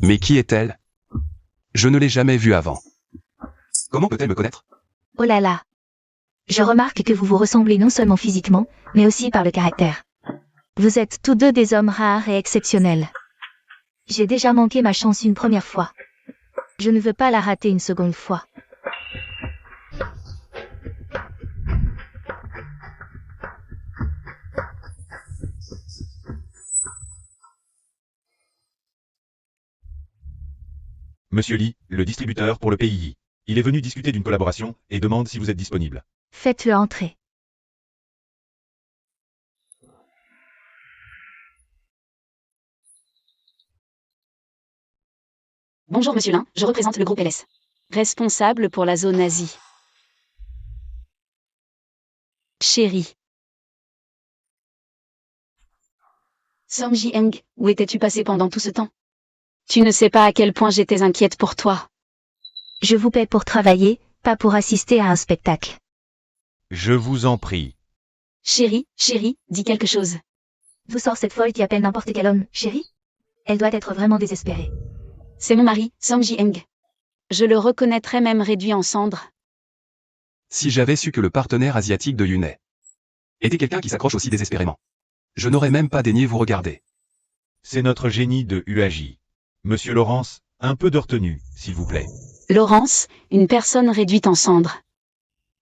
Mais qui est-elle? Je ne l'ai jamais vue avant. Comment peut-elle me connaître? Oh là là. Je remarque que vous vous ressemblez non seulement physiquement, mais aussi par le caractère. Vous êtes tous deux des hommes rares et exceptionnels. J'ai déjà manqué ma chance une première fois. Je ne veux pas la rater une seconde fois. Monsieur Lee, le distributeur pour le PII. Il est venu discuter d'une collaboration et demande si vous êtes disponible. Faites-le entrer. Bonjour Monsieur Lin, je représente le groupe LS. Responsable pour la zone Asie. Chérie. Song Jiang, où étais-tu passé pendant tout ce temps? Tu ne sais pas à quel point j'étais inquiète pour toi. Je vous paie pour travailler, pas pour assister à un spectacle. Je vous en prie. Chérie, dis quelque chose. Vous sort cette folle qui appelle n'importe quel homme, chérie? Elle doit être vraiment désespérée. C'est mon mari, Song Jiang. Je le reconnaîtrais même réduit en cendres. Si j'avais su que le partenaire asiatique de Yunai était quelqu'un qui s'accroche aussi désespérément, je n'aurais même pas daigné vous regarder. C'est notre génie de UAJ. Monsieur Laurence, un peu de retenue, s'il vous plaît. Laurence, une personne réduite en cendres.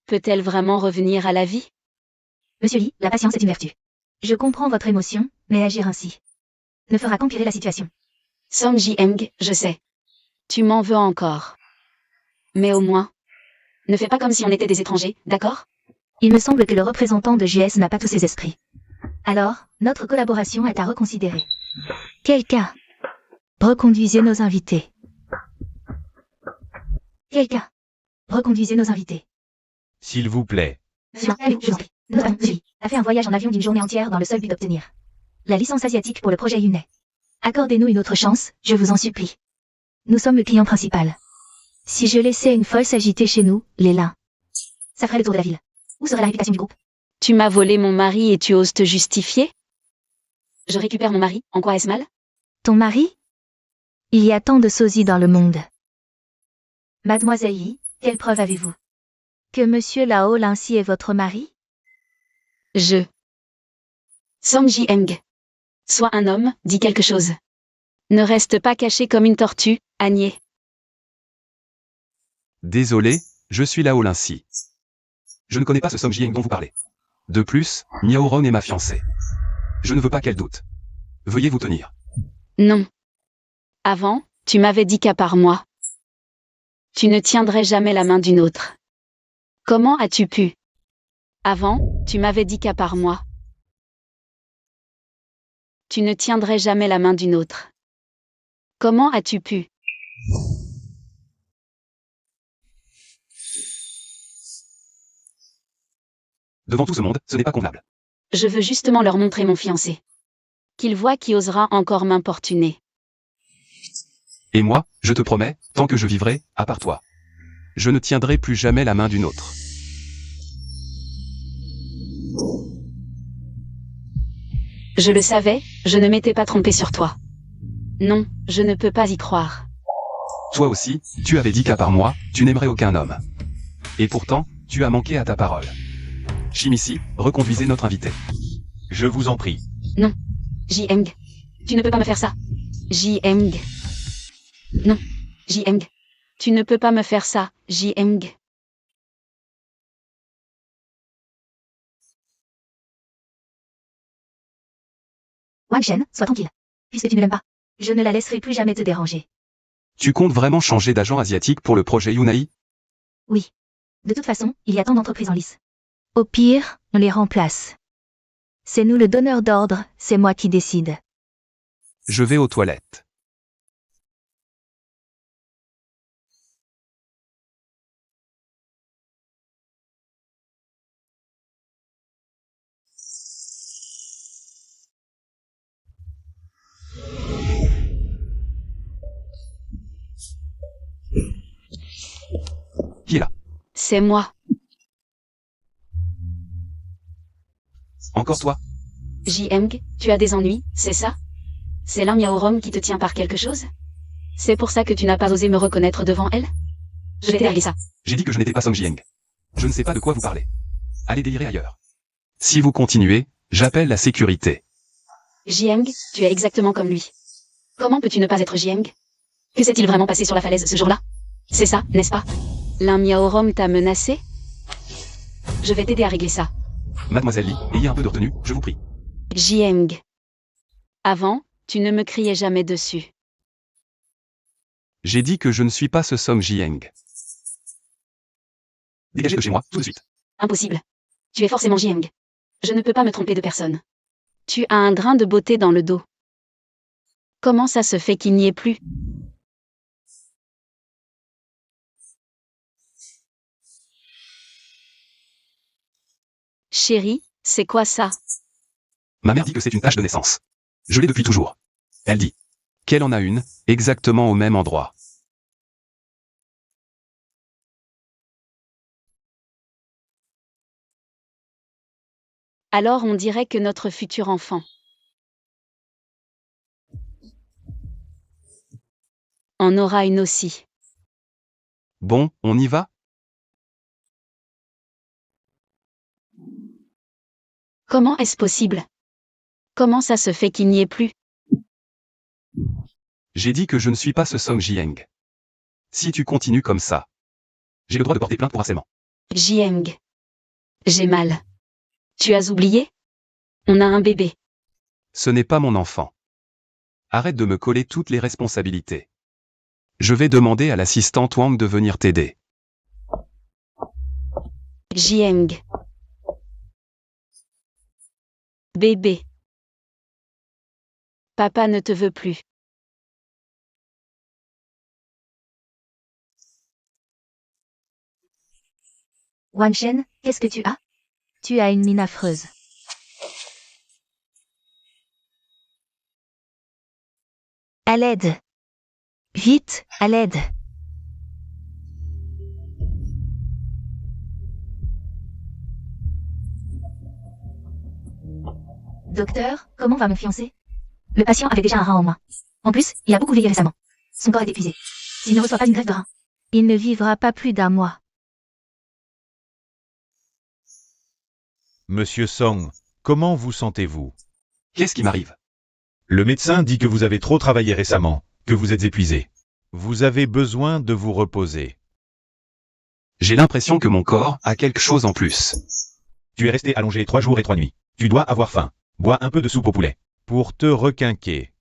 Peut-elle vraiment revenir à la vie? Monsieur Lee, la patience est une vertu. Je comprends votre émotion, mais agir ainsi ne fera qu'empirer la situation. Song Jiang, je sais. Tu m'en veux encore. Mais au moins, ne fais pas comme si on était des étrangers, d'accord? Il me semble que le représentant de JS n'a pas tous ses esprits. Alors, notre collaboration est à reconsidérer. Quelqu'un, reconduisez nos invités. Quelqu'un, reconduisez nos invités. S'il vous plaît. Monsieur, allez, je vous en prie. Notre ami, Julie, a fait un voyage en avion d'une journée entière dans le seul but d'obtenir la licence asiatique pour le projet Yunai. Accordez-nous une autre chance, je vous en supplie. Nous sommes le client principal. Si je laissais une folle s'agiter chez nous, les lins, ça ferait le tour de la ville. Où serait la réputation du groupe? Tu m'as volé mon mari et tu oses te justifier? Je récupère mon mari, en quoi est-ce mal? Ton mari? Il y a tant de sosies dans le monde. Mademoiselle Yi, quelle preuve avez-vous? Que Monsieur Lao Lincy est votre mari? Song Jieng. Sois un homme, dis quelque chose. Ne reste pas caché comme une tortue, Agnès. Désolé, je suis Lao Lincy. Je ne connais pas ce Song Jieng dont vous parlez. De plus, Miao Ron est ma fiancée. Je ne veux pas qu'elle doute. Veuillez vous tenir. Non. Avant, tu m'avais dit qu'à part moi, tu ne tiendrais jamais la main d'une autre. Comment as-tu pu? Avant, tu m'avais dit qu'à part moi, tu ne tiendrais jamais la main d'une autre. Comment as-tu pu? Devant tout ce monde, ce n'est pas convenable. Je veux justement leur montrer mon fiancé. Qu'ils voient qui osera encore m'importuner. Et moi, je te promets, tant que je vivrai, à part toi, je ne tiendrai plus jamais la main d'une autre. Je le savais, je ne m'étais pas trompé sur toi. Non, je ne peux pas y croire. Toi aussi, tu avais dit qu'à part moi, tu n'aimerais aucun homme. Et pourtant, tu as manqué à ta parole. Shimizi, reconduisez notre invité. Je vous en prie. Non. Jieng. Tu ne peux pas me faire ça. Jieng. Non. Jieng. Tu ne peux pas me faire ça, Jieng. Wang Shen, sois tranquille. Puisque tu ne l'aimes pas, je ne la laisserai plus jamais te déranger. Tu comptes vraiment changer d'agent asiatique pour le projet Yunai? Oui. De toute façon, il y a tant d'entreprises en lice. Au pire, on les remplace. C'est nous le donneur d'ordre, c'est moi qui décide. Je vais aux toilettes. Qui est là? C'est moi. Encore toi? Jieng, tu as des ennuis, c'est ça? C'est l'un Miao Rom qui te tient par quelque chose? C'est pour ça que tu n'as pas osé me reconnaître devant elle? Je vais t'aider ça. J'ai dit que je n'étais pas Song Jieng. Je ne sais pas de quoi vous parlez. Allez délirer ailleurs. Si vous continuez, j'appelle la sécurité. Jieng, tu es exactement comme lui. Comment peux-tu ne pas être Jieng? Que s'est-il vraiment passé sur la falaise ce jour-là? C'est ça, n'est-ce pas? L'un Miao Rom t'a menacé? Je vais t'aider à régler ça. Mademoiselle Li, ayez un peu de retenue, je vous prie. Jieng. Avant, tu ne me criais jamais dessus. J'ai dit que je ne suis pas ce Song Jieng. Dégagez de chez moi, tout de suite. Impossible. Tu es forcément Jieng. Je ne peux pas me tromper de personne. Tu as un grain de beauté dans le dos. Comment ça se fait qu'il n'y ait plus? Chérie, c'est quoi ça? Ma mère dit que c'est une tache de naissance. Je l'ai depuis toujours. Elle dit qu'elle en a une, exactement au même endroit. Alors on dirait que notre futur enfant en aura une aussi. Bon, on y va? Comment est-ce possible? Comment ça se fait qu'il n'y ait plus? J'ai dit que je ne suis pas ce Song Jieng. Si tu continues comme ça, j'ai le droit de porter plainte pour harcèlement. Jieng. J'ai mal. Tu as oublié? On a un bébé. Ce n'est pas mon enfant. Arrête de me coller toutes les responsabilités. Je vais demander à l'assistante Wang de venir t'aider. Jieng. Bébé. Papa ne te veut plus. Wang Shen, qu'est-ce que tu as? Tu as une mine affreuse. À l'aide. Vite, à l'aide. Docteur, comment va mon fiancé? Le patient avait déjà un rein en moins. En plus, il a beaucoup vieilli récemment. Son corps est épuisé. S'il ne reçoit pas une greffe de rein, il ne vivra pas plus d'un mois. Monsieur Song, comment vous sentez-vous? Qu'est-ce qui m'arrive? Le médecin dit que vous avez trop travaillé récemment, que vous êtes épuisé. Vous avez besoin de vous reposer. J'ai l'impression que mon corps a quelque chose en plus. Tu es resté allongé 3 jours et 3 nuits. Tu dois avoir faim. Bois un peu de soupe au poulet. Pour te requinquer.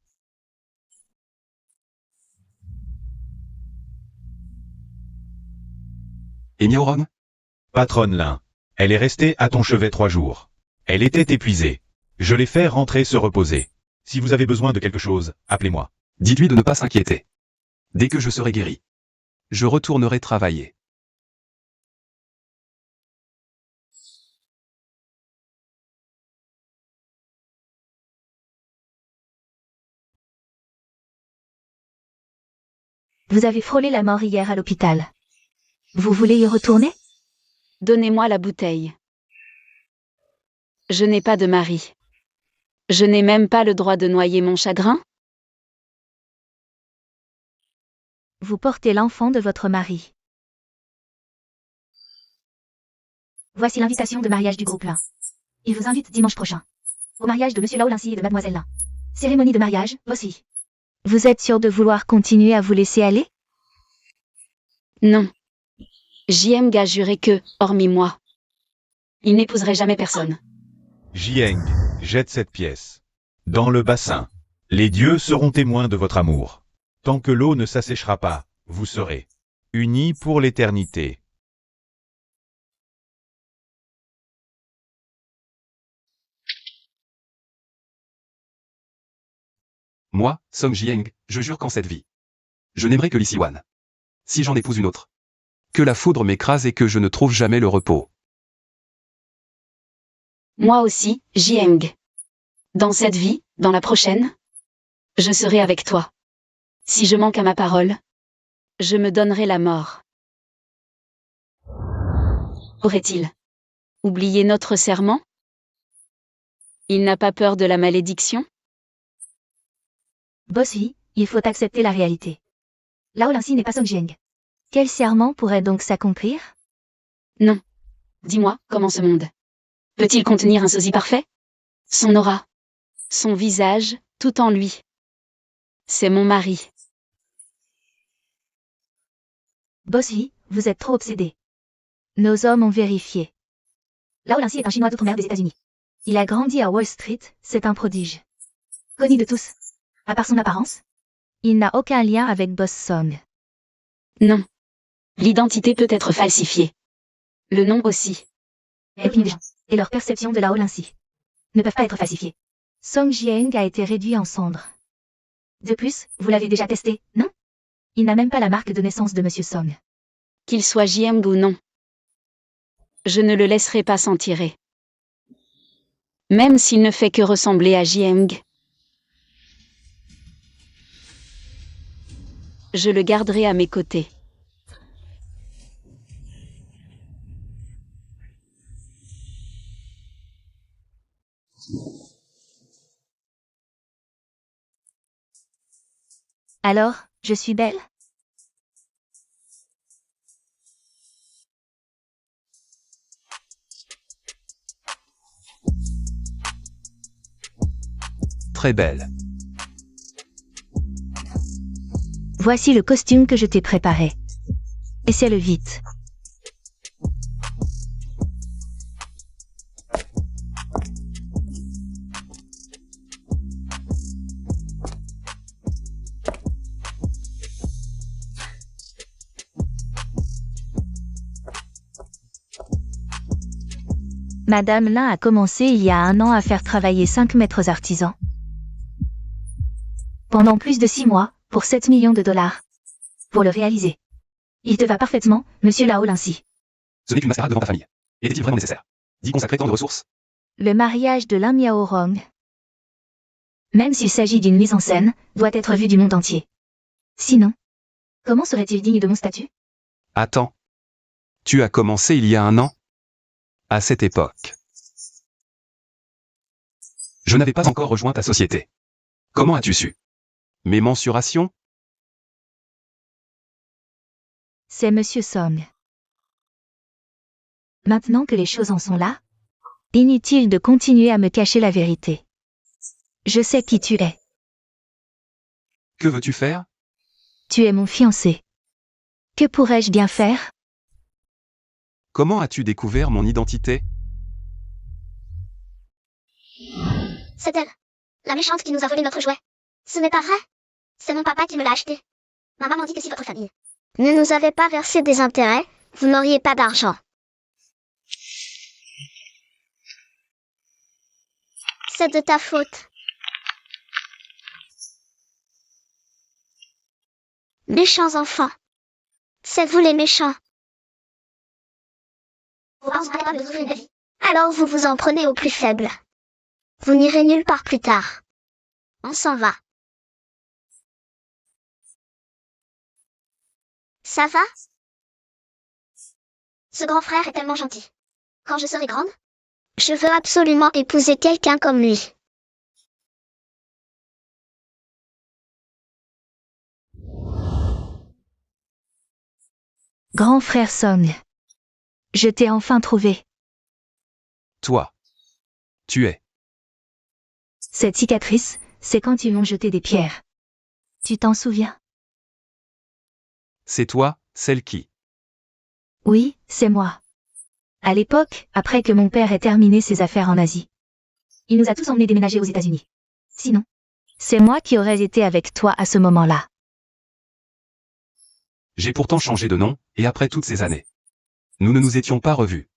Et Miaoron? Patronne Lin. Elle est restée à ton chevet 3 jours. Elle était épuisée. Je l'ai fait rentrer se reposer. Si vous avez besoin de quelque chose, appelez-moi. Dites-lui de ne pas s'inquiéter. Dès que je serai guéri, je retournerai travailler. Vous avez frôlé la mort hier à l'hôpital. Vous voulez y retourner? Donnez-moi la bouteille. Je n'ai pas de mari. Je n'ai même pas le droit de noyer mon chagrin. Vous portez l'enfant de votre mari. Voici l'invitation de mariage du groupe Lin. Il vous invite dimanche prochain. Au mariage de Monsieur Laolinsi et de Mademoiselle Lin. Cérémonie de mariage, aussi. Vous êtes sûr de vouloir continuer à vous laisser aller? Non. Jieng a juré que, hormis moi, il n'épouserait jamais personne. Jieng, jette cette pièce. Dans le bassin. Les dieux seront témoins de votre amour. Tant que l'eau ne s'asséchera pas, vous serez unis pour l'éternité. Moi, Song Jieng, je jure qu'en cette vie, je n'aimerai que Li Siwan. Si j'en épouse une autre, que la foudre m'écrase et que je ne trouve jamais le repos. Moi aussi, Jieng. Dans cette vie, dans la prochaine, je serai avec toi. Si je manque à ma parole, je me donnerai la mort. Aurait-il oublié notre serment? Il n'a pas peur de la malédiction? Bossy, il faut accepter la réalité. Laolinsi n'est pas Song Jieng. Quel serment pourrait donc s'accomplir? Non. Dis-moi, comment ce monde peut-il contenir un sosie parfait? Son aura, son visage, tout en lui. C'est mon mari. Bossy, vous êtes trop obsédé. Nos hommes ont vérifié. Laolinsi est un Chinois d'outre-mer des États-Unis. Il a grandi à Wall Street, c'est un prodige. Connu de tous. À part son apparence, il n'a aucun lien avec Boss Song. Non. L'identité peut être falsifiée. Le nom aussi. Les gens et leur perception de Laolinsi ne peuvent pas être falsifiés. Song Jieng a été réduit en cendres. De plus, vous l'avez déjà testé, non? Il n'a même pas la marque de naissance de Monsieur Song. Qu'il soit Jieng ou non. Je ne le laisserai pas s'en tirer. Même s'il ne fait que ressembler à Jieng. Je le garderai à mes côtés. Alors, je suis belle? Très belle. Voici le costume que je t'ai préparé. Essaie-le vite. Madame Lin a commencé il y a 1 an à faire travailler 5 maîtres artisans. Pendant plus de 6 mois, pour 7 millions de dollars. Pour le réaliser. Il te va parfaitement, Monsieur Laolinsi. Ce n'est qu'une mascarade devant ta famille. Était-il vraiment nécessaire d'y consacrer tant de ressources? Le mariage de Lin Miaorong, même s'il s'agit d'une mise en scène, doit être vu du monde entier. Sinon, comment serait-il digne de mon statut? Attends. Tu as commencé il y a 1 an? À cette époque, je n'avais pas encore rejoint ta société. Comment as-tu su? Mes mensurations? C'est Monsieur Song. Maintenant que les choses en sont là, inutile de continuer à me cacher la vérité. Je sais qui tu es. Que veux-tu faire? Tu es mon fiancé. Que pourrais-je bien faire? Comment as-tu découvert mon identité? C'est elle. La méchante qui nous a volé notre jouet. Ce n'est pas vrai. C'est mon papa qui me l'a acheté. Ma maman dit que si votre famille ne nous avait pas versé des intérêts, vous n'auriez pas d'argent. C'est de ta faute. Méchants enfants. C'est vous les méchants. Vous pensez pas de vous ouvrir une vie. Alors vous vous en prenez aux plus faibles. Vous n'irez nulle part plus tard. On s'en va. Ça va? Ce grand frère est tellement gentil. Quand je serai grande, je veux absolument épouser quelqu'un comme lui. Grand frère Song. Je t'ai enfin trouvé. Toi. Tu es. Cette cicatrice, c'est quand ils m'ont jeté des pierres. Tu t'en souviens? C'est toi, celle qui. Oui, c'est moi. À l'époque, après que mon père ait terminé ses affaires en Asie. Il nous a tous emmenés déménager aux États-Unis. Sinon, c'est moi qui aurais été avec toi à ce moment-là. J'ai pourtant changé de nom, et après toutes ces années. Nous ne nous étions pas revus.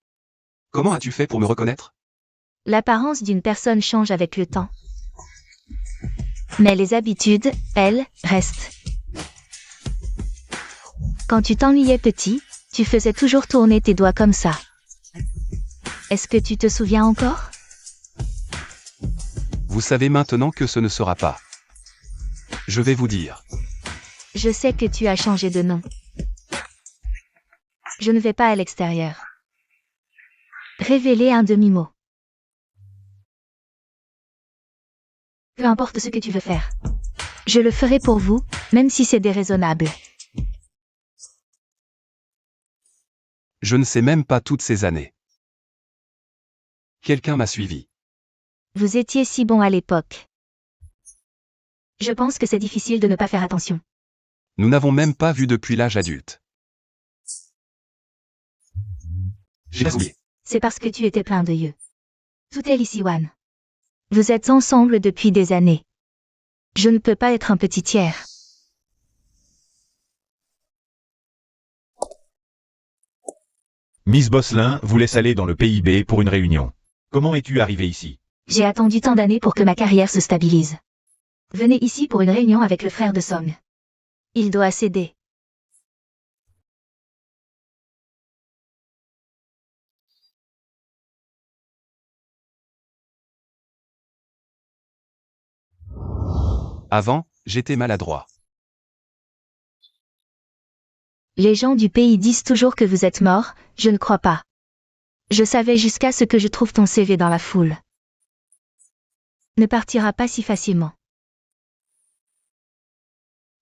Comment as-tu fait pour me reconnaître? L'apparence d'une personne change avec le temps. Mais les habitudes, elles, restent. Quand tu t'ennuyais petit, tu faisais toujours tourner tes doigts comme ça. Est-ce que tu te souviens encore? Vous savez maintenant que ce ne sera pas. Je vais vous dire. Je sais que tu as changé de nom. Je ne vais pas à l'extérieur. Révéler un demi-mot. Peu importe ce que tu veux faire. Je le ferai pour vous, même si c'est déraisonnable. Je ne sais même pas toutes ces années. Quelqu'un m'a suivi. Vous étiez si bon à l'époque. Je pense que c'est difficile de ne pas faire attention. Nous n'avons même pas vu depuis l'âge adulte. J'ai oublié. C'est parce que tu étais plein de yeux. Tout est Lee Wan. Vous êtes ensemble depuis des années. Je ne peux pas être un petit tiers. Miss Bosselin vous laisse aller dans le PIB pour une réunion. Comment es-tu arrivé ici? J'ai attendu tant d'années pour que ma carrière se stabilise. Venez ici pour une réunion avec le frère de Song. Il doit céder. Avant, j'étais maladroit. Les gens du pays disent toujours que vous êtes mort, je ne crois pas. Je savais jusqu'à ce que je trouve ton CV dans la foule. Ne partira pas si facilement.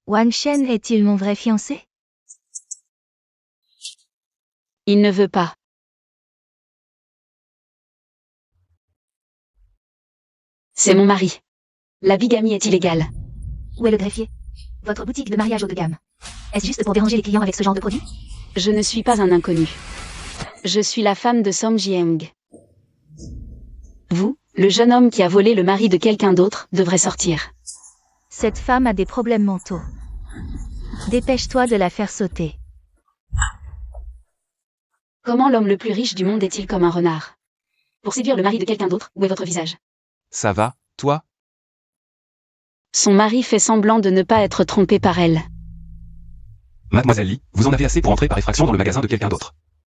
Wan Shen est-il mon vrai fiancé? Il ne veut pas. C'est mon mari. La bigamie est illégale. Où est le greffier? Votre boutique de mariage haut de gamme. Est-ce juste pour déranger les clients avec ce genre de produit? Je ne suis pas un inconnu. Je suis la femme de Song Jieng. Vous, le jeune homme qui a volé le mari de quelqu'un d'autre, devrez sortir. Cette femme a des problèmes mentaux. Dépêche-toi de la faire sauter. Comment l'homme le plus riche du monde est-il comme un renard? Pour séduire le mari de quelqu'un d'autre, où est votre visage? Ça va, toi? Son mari fait semblant de ne pas être trompé par elle. Mademoiselle Lee, vous en avez assez pour entrer par effraction dans le magasin de quelqu'un d'autre.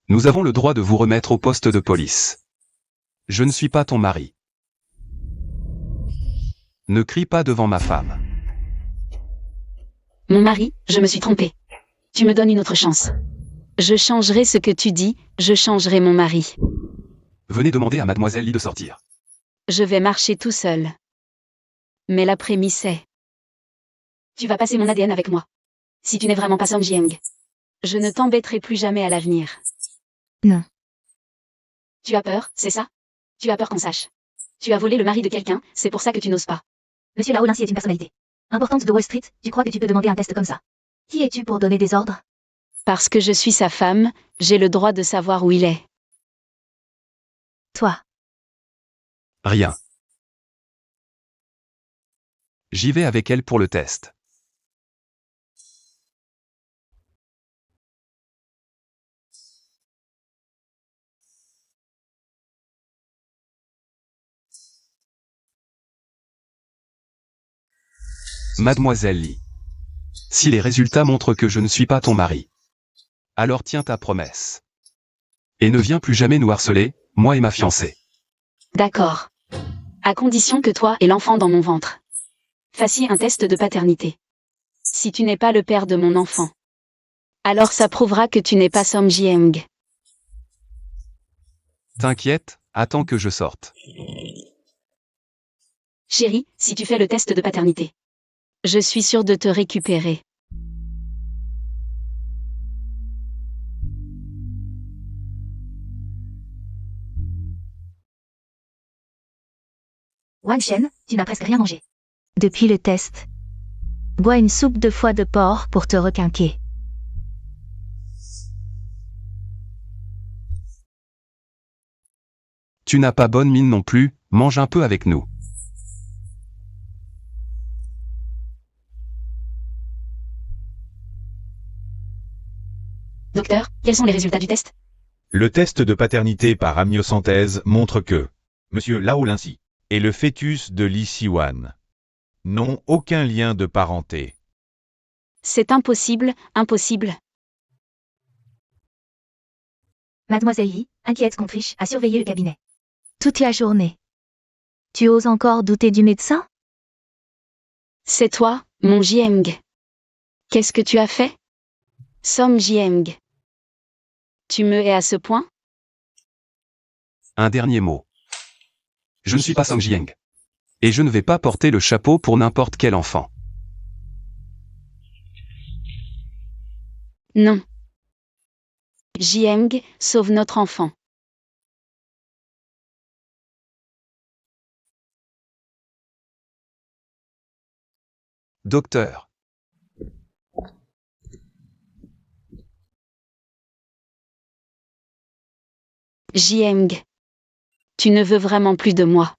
Nous avons le droit de vous remettre au poste de police. Je ne suis pas ton mari. Ne crie pas devant ma femme. Mon mari, je me suis trompée. Tu me donnes une autre chance. Je changerai ce que tu dis, je changerai mon mari. Venez demander à Mademoiselle Lee de sortir. Je vais marcher tout seul. Mais la prémisse est... Tu vas passer mon ADN avec moi. Si tu n'es vraiment pas Song Jieng. Je ne t'embêterai plus jamais à l'avenir. Non. Tu as peur, c'est ça? Tu as peur qu'on sache. Tu as volé le mari de quelqu'un, c'est pour ça que tu n'oses pas. Monsieur Lao Lincy est une personnalité importante de Wall Street, tu crois que tu peux demander un test comme ça? Qui es-tu pour donner des ordres? Parce que je suis sa femme, j'ai le droit de savoir où il est. Toi. Rien. J'y vais avec elle pour le test. Mademoiselle Lee. Si les résultats montrent que je ne suis pas ton mari, alors tiens ta promesse. Et ne viens plus jamais nous harceler, moi et ma fiancée. D'accord. À condition que toi et l'enfant dans mon ventre fassiez un test de paternité. Si tu n'es pas le père de mon enfant, alors ça prouvera que tu n'es pas Song Jieng. T'inquiète, attends que je sorte. Chérie, si tu fais le test de paternité, je suis sûre de te récupérer. Wang Shen, tu n'as presque rien mangé. Depuis le test. Bois une soupe de foie de porc pour te requinquer. Tu n'as pas bonne mine non plus, mange un peu avec nous. Docteur, quels sont les résultats du test? Le test de paternité par amniosynthèse montre que Monsieur Lao Lincy et le fœtus de Lee Si-wan n'ont aucun lien de parenté. C'est impossible, impossible. Mademoiselle Yi, inquiète qu'on triche, a surveillé le cabinet. Toute la journée. Tu oses encore douter du médecin? C'est toi, mon Jieng. Qu'est-ce que tu as fait? Song Jieng. Tu me hais à ce point? Un dernier mot. Je ne suis pas Song Jieng. Et je ne vais pas porter le chapeau pour n'importe quel enfant. Non. Jieng, sauve notre enfant. Docteur. Jieng. Tu ne veux vraiment plus de moi.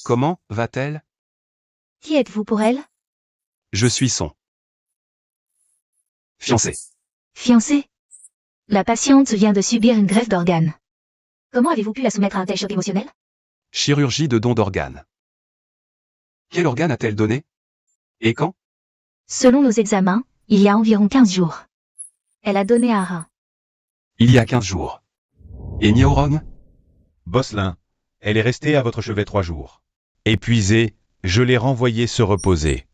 Comment va-t-elle? Qui êtes-vous pour elle? Je suis son fiancé. Fiancé? La patiente vient de subir une greffe d'organes. Comment avez-vous pu la soumettre à un tel choc émotionnel? Chirurgie de don d'organes. Quel organe a-t-elle donné? Et quand? Selon nos examens, il y a environ 15 jours. Elle a donné un rein. Il y a 15 jours. Et Miaorong? Bosselin, elle est restée à votre chevet 3 jours. Épuisée, je l'ai renvoyée se reposer.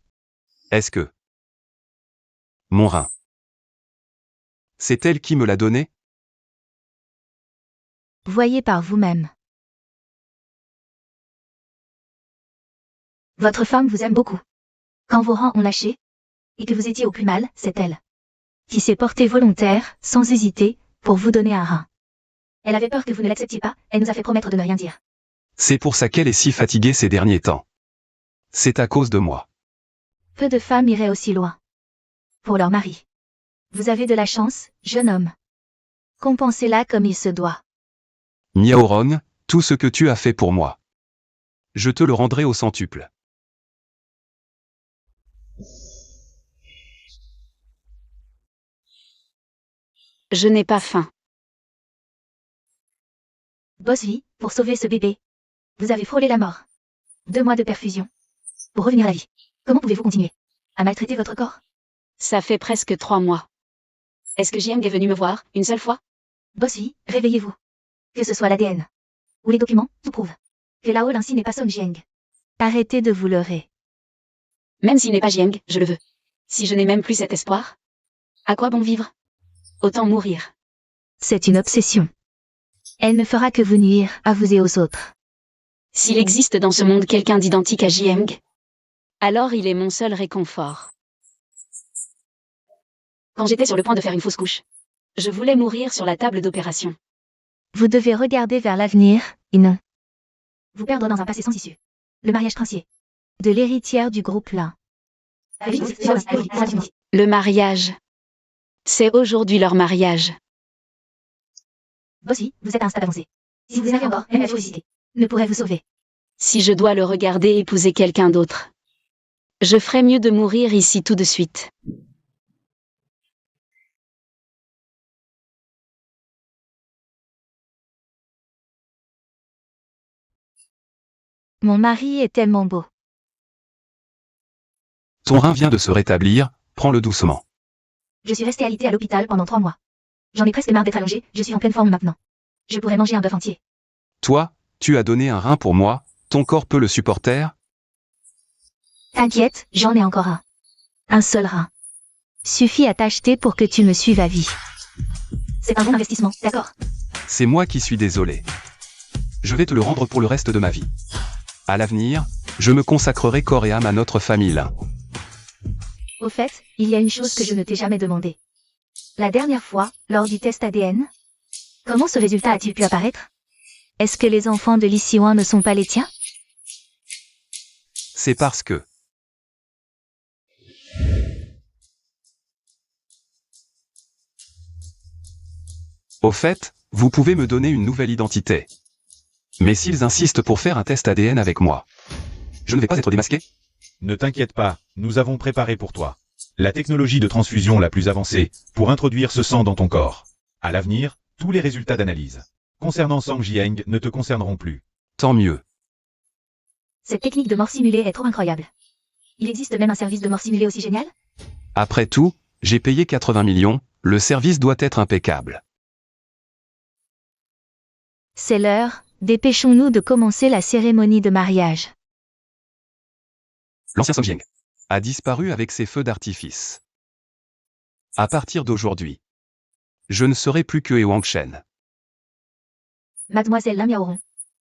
Est-ce que mon rein, c'est elle qui me l'a donné? Voyez par vous-même. Votre femme vous aime beaucoup. Quand vos reins ont lâché, et que vous étiez au plus mal, c'est elle qui s'est portée volontaire, sans hésiter, pour vous donner un rein. Elle avait peur que vous ne l'acceptiez pas, elle nous a fait promettre de ne rien dire. C'est pour ça qu'elle est si fatiguée ces derniers temps. C'est à cause de moi. Peu de femmes iraient aussi loin. Pour leur mari. Vous avez de la chance, jeune homme. Compensez-la comme il se doit. Miaorong, tout ce que tu as fait pour moi, je te le rendrai au centuple. Je n'ai pas faim. Bosvi, pour sauver ce bébé. Vous avez frôlé la mort. 2 mois de perfusion. Pour revenir à la vie. Comment pouvez-vous continuer à maltraiter votre corps? Ça fait presque 3 mois. Est-ce que Jieng est venu me voir, une seule fois? Bosvi, réveillez-vous. Que ce soit l'ADN ou les documents, tout prouve que Lao Lincy n'est pas Song Jieng. Arrêtez de vous leurrer. Même s'il n'est pas Jieng, je le veux. Si je n'ai même plus cet espoir, à quoi bon vivre? Autant mourir. C'est une obsession. Elle ne fera que vous nuire, à vous et aux autres. S'il existe dans ce monde quelqu'un d'identique à Jieng, alors il est mon seul réconfort. Quand j'étais sur le point de faire une fausse couche. Je voulais mourir sur la table d'opération. Vous devez regarder vers l'avenir, et non. Vous perdre dans un passé sans issue. Le mariage princier. De l'héritière du groupe là. Le mariage. C'est aujourd'hui leur mariage. Bossy, vous êtes à un stade avancé. Si vous avez encore, même la félicité, ne pourrait vous sauver. Si je dois le regarder épouser quelqu'un d'autre. Je ferais mieux de mourir ici tout de suite. Mon mari est tellement beau. Ton rein vient de se rétablir, prends-le doucement. Je suis restée alitée à l'hôpital pendant 3 mois. J'en ai presque marre d'être allongée, je suis en pleine forme maintenant. Je pourrais manger un bœuf entier. Toi, tu as donné un rein pour moi, ton corps peut le supporter? T'inquiète, j'en ai encore un. Un seul rein. Suffit à t'acheter pour que tu me suives à vie. C'est un bon investissement, d'accord? C'est moi qui suis désolé. Je vais te le rendre pour le reste de ma vie. À l'avenir, je me consacrerai corps et âme à notre famille là. Au fait, il y a une chose que je ne t'ai jamais demandé. La dernière fois, lors du test ADN, comment ce résultat a-t-il pu apparaître? Est-ce que les enfants de Li Siwan ne sont pas les tiens? C'est parce que... Au fait, vous pouvez me donner une nouvelle identité. Mais s'ils insistent pour faire un test ADN avec moi, je ne vais pas être démasqué? Ne t'inquiète pas, nous avons préparé pour toi la technologie de transfusion la plus avancée pour introduire ce sang dans ton corps. À l'avenir, tous les résultats d'analyse concernant Sang Jieng ne te concerneront plus. Tant mieux. Cette technique de mort simulée est trop incroyable. Il existe même un service de mort simulée aussi génial? Après tout, j'ai payé 80 millions, le service doit être impeccable. C'est l'heure, dépêchons-nous de commencer la cérémonie de mariage. L'ancien Song Jieng a disparu avec ses feux d'artifice. À partir d'aujourd'hui, je ne serai plus que Wang Shen. Mademoiselle Lam Yaoron,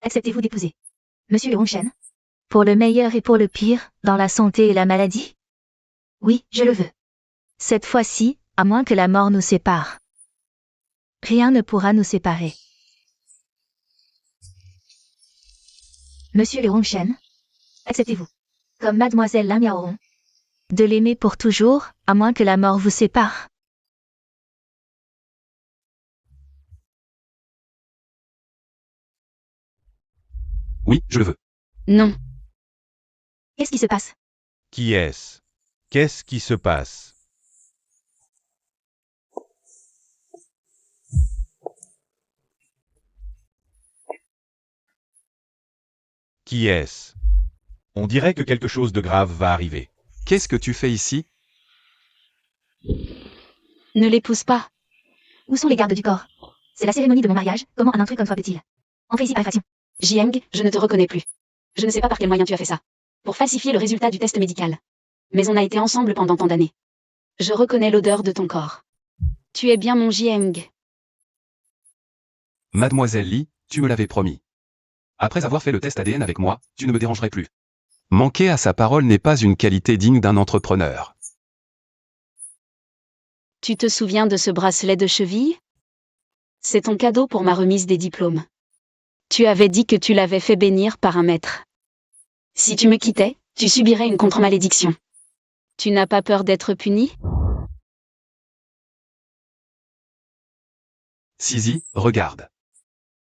acceptez-vous d'épouser Monsieur le Hongshen? Pour le meilleur et pour le pire, dans la santé et la maladie? Oui, je le veux. Cette fois-ci, à moins que la mort nous sépare. Rien ne pourra nous séparer. Monsieur le Hongshen, acceptez-vous, comme Mademoiselle Lam Yaoron, de l'aimer pour toujours, à moins que la mort vous sépare? Oui, je le veux. Non. Qu'est-ce qui se passe? Qui est-ce? Qu'est-ce qui se passe? Qui est-ce? On dirait que quelque chose de grave va arriver. Qu'est-ce que tu fais ici? Ne l'épouse pas. Où sont les gardes du corps? C'est la cérémonie de mon mariage, comment un intrus comme toi peut-il entrer ici par effraction? Jieng, je ne te reconnais plus. Je ne sais pas par quel moyen tu as fait ça. Pour falsifier le résultat du test médical. Mais on a été ensemble pendant tant d'années. Je reconnais l'odeur de ton corps. Tu es bien mon Jieng. Mademoiselle Li, tu me l'avais promis. Après avoir fait le test ADN avec moi, tu ne me dérangerais plus. Manquer à sa parole n'est pas une qualité digne d'un entrepreneur. Tu te souviens de ce bracelet de cheville? C'est ton cadeau pour ma remise des diplômes. Tu avais dit que tu l'avais fait bénir par un maître. Si tu me quittais, tu subirais une contre-malédiction. Tu n'as pas peur d'être puni? Sizi, regarde.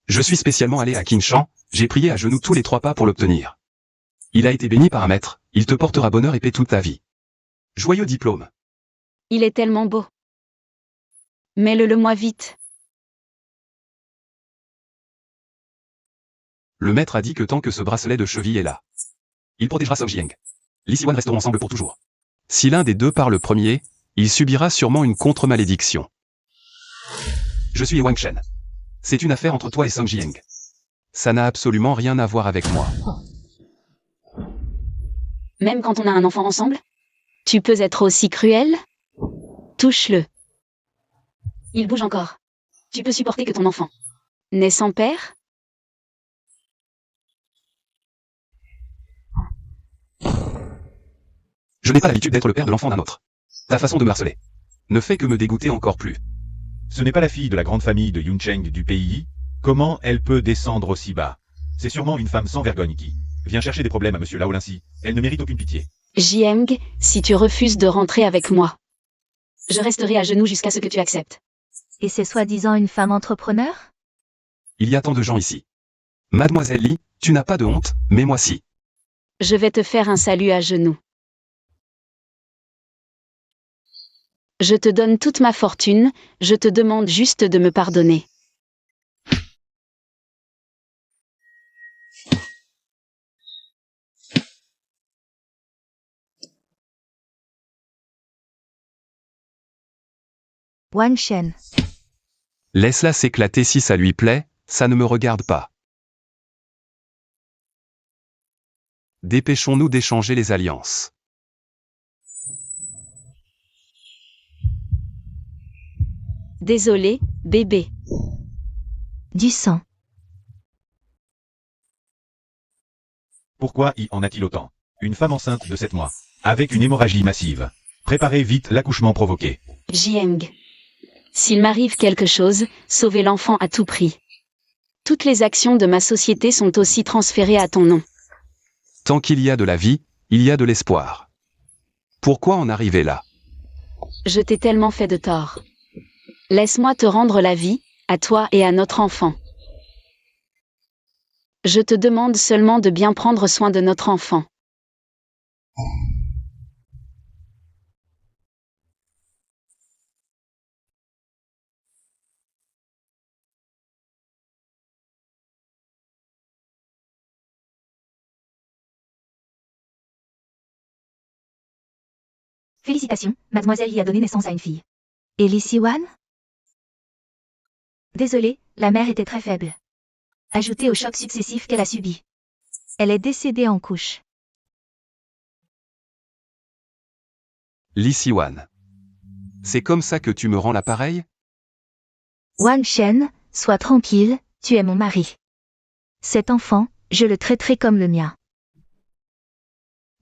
Je suis spécialement allé à Qinshan, j'ai prié à genoux tous les 3 pas pour l'obtenir. Il a été béni par un maître, il te portera bonheur et paix toute ta vie. Joyeux diplôme. Il est tellement beau. Mets-le-moi vite. Le maître a dit que tant que ce bracelet de cheville est là, il protégera Song Jieng. Li Siwan resteront ensemble pour toujours. Si l'un des deux part le premier, il subira sûrement une contre-malédiction. Je suis Wang Shen. C'est une affaire entre toi et Song Jieng. Ça n'a absolument rien à voir avec moi. Même quand on a un enfant ensemble? Tu peux être aussi cruel? Touche-le. Il bouge encore. Tu peux supporter que ton enfant naît sans père? Je n'ai pas l'habitude d'être le père de l'enfant d'un autre. Ta façon de me harceler ne fait que me dégoûter encore plus. Ce n'est pas la fille de la grande famille de Yuncheng du pays. Comment elle peut descendre aussi bas? C'est sûrement une femme sans vergogne qui vient chercher des problèmes à monsieur Laolinsi. Elle ne mérite aucune pitié. Jieng, si tu refuses de rentrer avec moi, je resterai à genoux jusqu'à ce que tu acceptes. Et c'est soi-disant une femme entrepreneur? Il y a tant de gens ici. Mademoiselle Li, tu n'as pas de honte, mais moi si. Je vais te faire un salut à genoux. Je te donne toute ma fortune, je te demande juste de me pardonner. Wan Shen. Laisse-la s'éclater si ça lui plaît, ça ne me regarde pas. Dépêchons-nous d'échanger les alliances. Désolé, bébé. Du sang. Pourquoi y en a-t-il autant? Une femme enceinte de 7 mois, avec une hémorragie massive. Préparez vite l'accouchement provoqué. Jieng. S'il m'arrive quelque chose, sauvez l'enfant à tout prix. Toutes les actions de ma société sont aussi transférées à ton nom. Tant qu'il y a de la vie, il y a de l'espoir. Pourquoi en arriver là? Je t'ai tellement fait de tort. Laisse-moi te rendre la vie, à toi et à notre enfant. Je te demande seulement de bien prendre soin de notre enfant. Félicitations, mademoiselle y a donné naissance à une fille. Et Li Siwan? Désolée, la mère était très faible. Ajouté aux chocs successifs qu'elle a subis. Elle est décédée en couche. Li Siwan. C'est comme ça que tu me rends l'appareil? Wan Shen, sois tranquille, tu es mon mari. Cet enfant, je le traiterai comme le mien.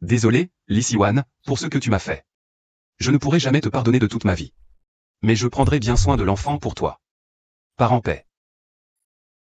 Désolé, Li Siwan, pour ce que tu m'as fait. Je ne pourrai jamais te pardonner de toute ma vie. Mais je prendrai bien soin de l'enfant pour toi. Pars en paix.